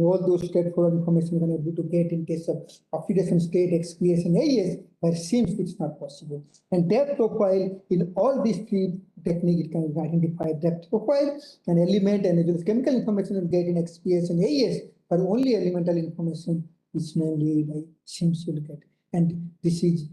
all those straightforward information you can able to get in case of oxidation state, XPS, and AES, where it seems it's not possible. And depth profile in all these three techniques, it can identify depth profile, an element, and as well as chemical information you get in XPS and AES, but only elemental information is mainly by seems you look at. And this is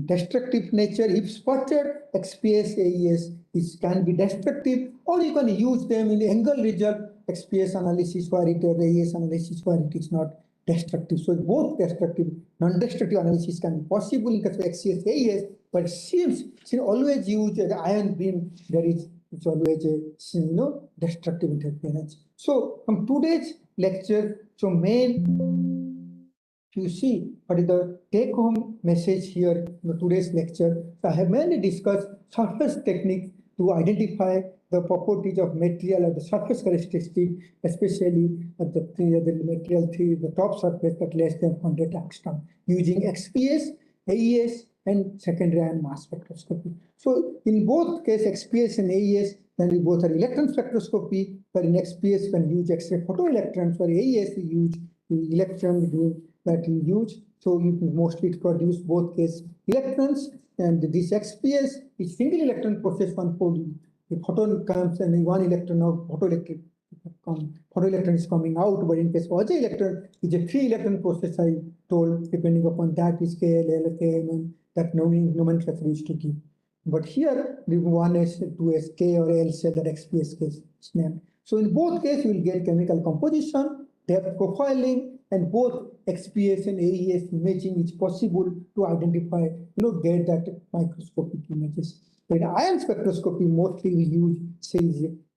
destructive nature. If spotted, XPS, AES can be destructive, or you can use them in angle result XPS analysis where it or AES analysis where it is not destructive. So both destructive, non-destructive analysis can be possible in case of XPS, AES, but it seems always use the ion beam. It's always a destructive interference. So from today's lecture, so main you see what is the take-home message here in today's lecture. So I have mainly discussed surface techniques to identify the properties of material at the surface characteristic, especially at the material the top surface at less than 100 angstrom, using XPS, AES, and secondary ion mass spectroscopy. So in both cases, XPS and AES, then we both are electron spectroscopy, but in XPS you can use X-ray photoelectrons, for AES we use the electron that you use. So you can mostly produce both case electrons, and this XPS is single electron process one fold. The photon comes and one electron of photoelectric photoelectron is coming out, but in case of Auger electron is a 3 electron process I told, depending upon that is KL, L, KM, that nomenclature used to give. But here the 1s, 2s, K or L cell that XPS case is named. So in both cases you will get chemical composition, depth profiling, and both XPS and AES imaging is possible to identify, get that microscopic images. In ion spectroscopy, mostly we use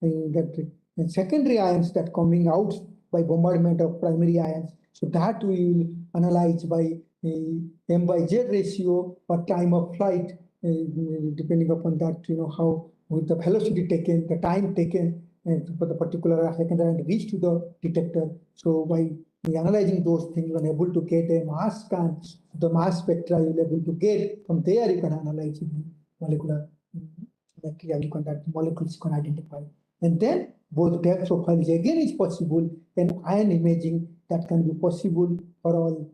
that secondary ions that coming out by bombardment of primary ions. So that we will analyze by M/Z ratio or time of flight, depending upon that, how with the velocity taken, the time taken for the particular secondary ion reach to the detector. So by analyzing those things, you are able to get a mass scan, the mass spectra you will able to get. From there, you can analyze molecular material, that molecules you can identify. And then both depth profiles again is possible, and ion imaging that can be possible for all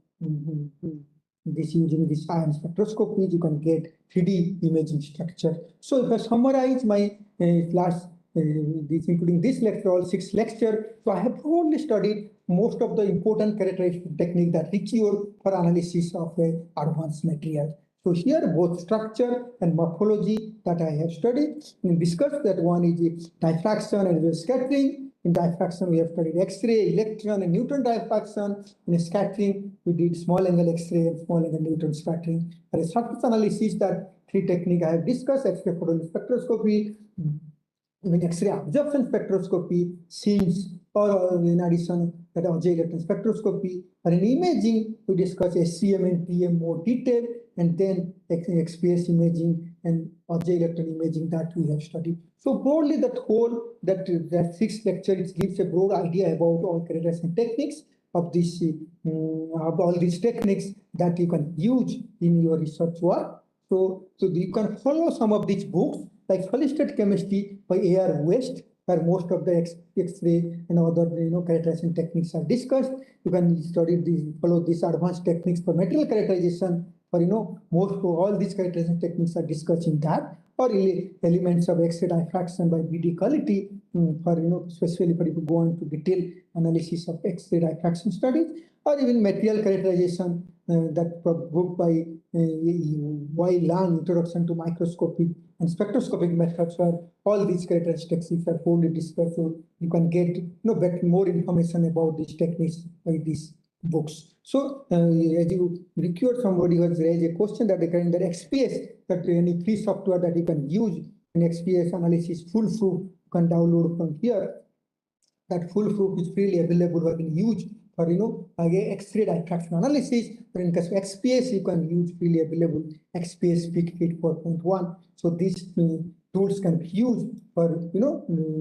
this using this ion spectroscopy. You can get 3D imaging structure. So if I summarize my last this including this lecture, all 6 lectures, so I have only studied most of the important characterization technique that require for analysis of advanced material. So here both structure and morphology that I have studied and discussed, that one is diffraction and scattering. In diffraction we have studied X-ray, electron, and neutron diffraction. In scattering we did small angle X-ray and small angle neutron scattering. For a surface analysis, that 3 techniques I have discussed: X-ray photon spectroscopy, X-ray absorption spectroscopy, SIMS, or in addition that Auger electron spectroscopy. For in imaging, we discuss SCM and TM more detail, and then XPS imaging and Auger electron imaging that we have studied. So broadly, that 6 lectures, it gives a broad idea about all characterization techniques of this of all these techniques that you can use in your research work. So you can follow some of these books like Solid State Chemistry by A.R. West, where most of the X-ray and other characterization techniques are discussed. You can follow these advanced techniques for material characterization. For most of all these characterization techniques are discussed in that, or elements of X-ray diffraction by BD quality for especially for if you go on to detail analysis of X-ray diffraction studies, or even material characterization that book by Y. Lang, Introduction to Microscopic and Spectroscopic Methods, where all these characteristics are fully discussed. So you can get more information about these techniques by these books. So as you require, somebody has raised a question that regarding that XPS, that any free software that you can use in XPS analysis, full proof you can download from here. That full proof is freely available or can use for X-ray diffraction analysis. But in case of XPS, you can use freely available XPS Peak 4.1. So these tools can be used for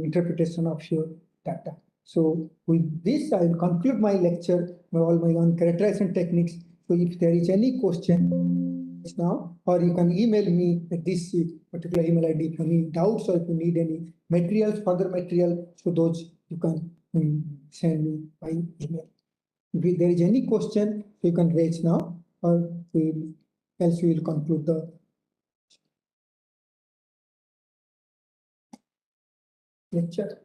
interpretation of your data. So with this, I will conclude my lecture by all my own characterization techniques. So if there is any question now, or you can email me at this particular email ID if you need doubts or if you need any materials, further material, so those you can send me by email. If there is any question, you can raise now, or else we will conclude the lecture.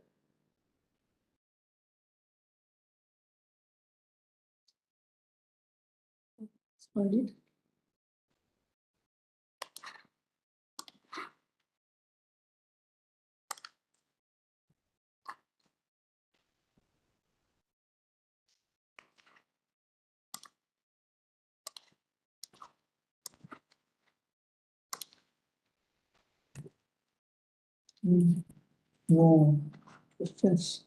Splendid. No questions.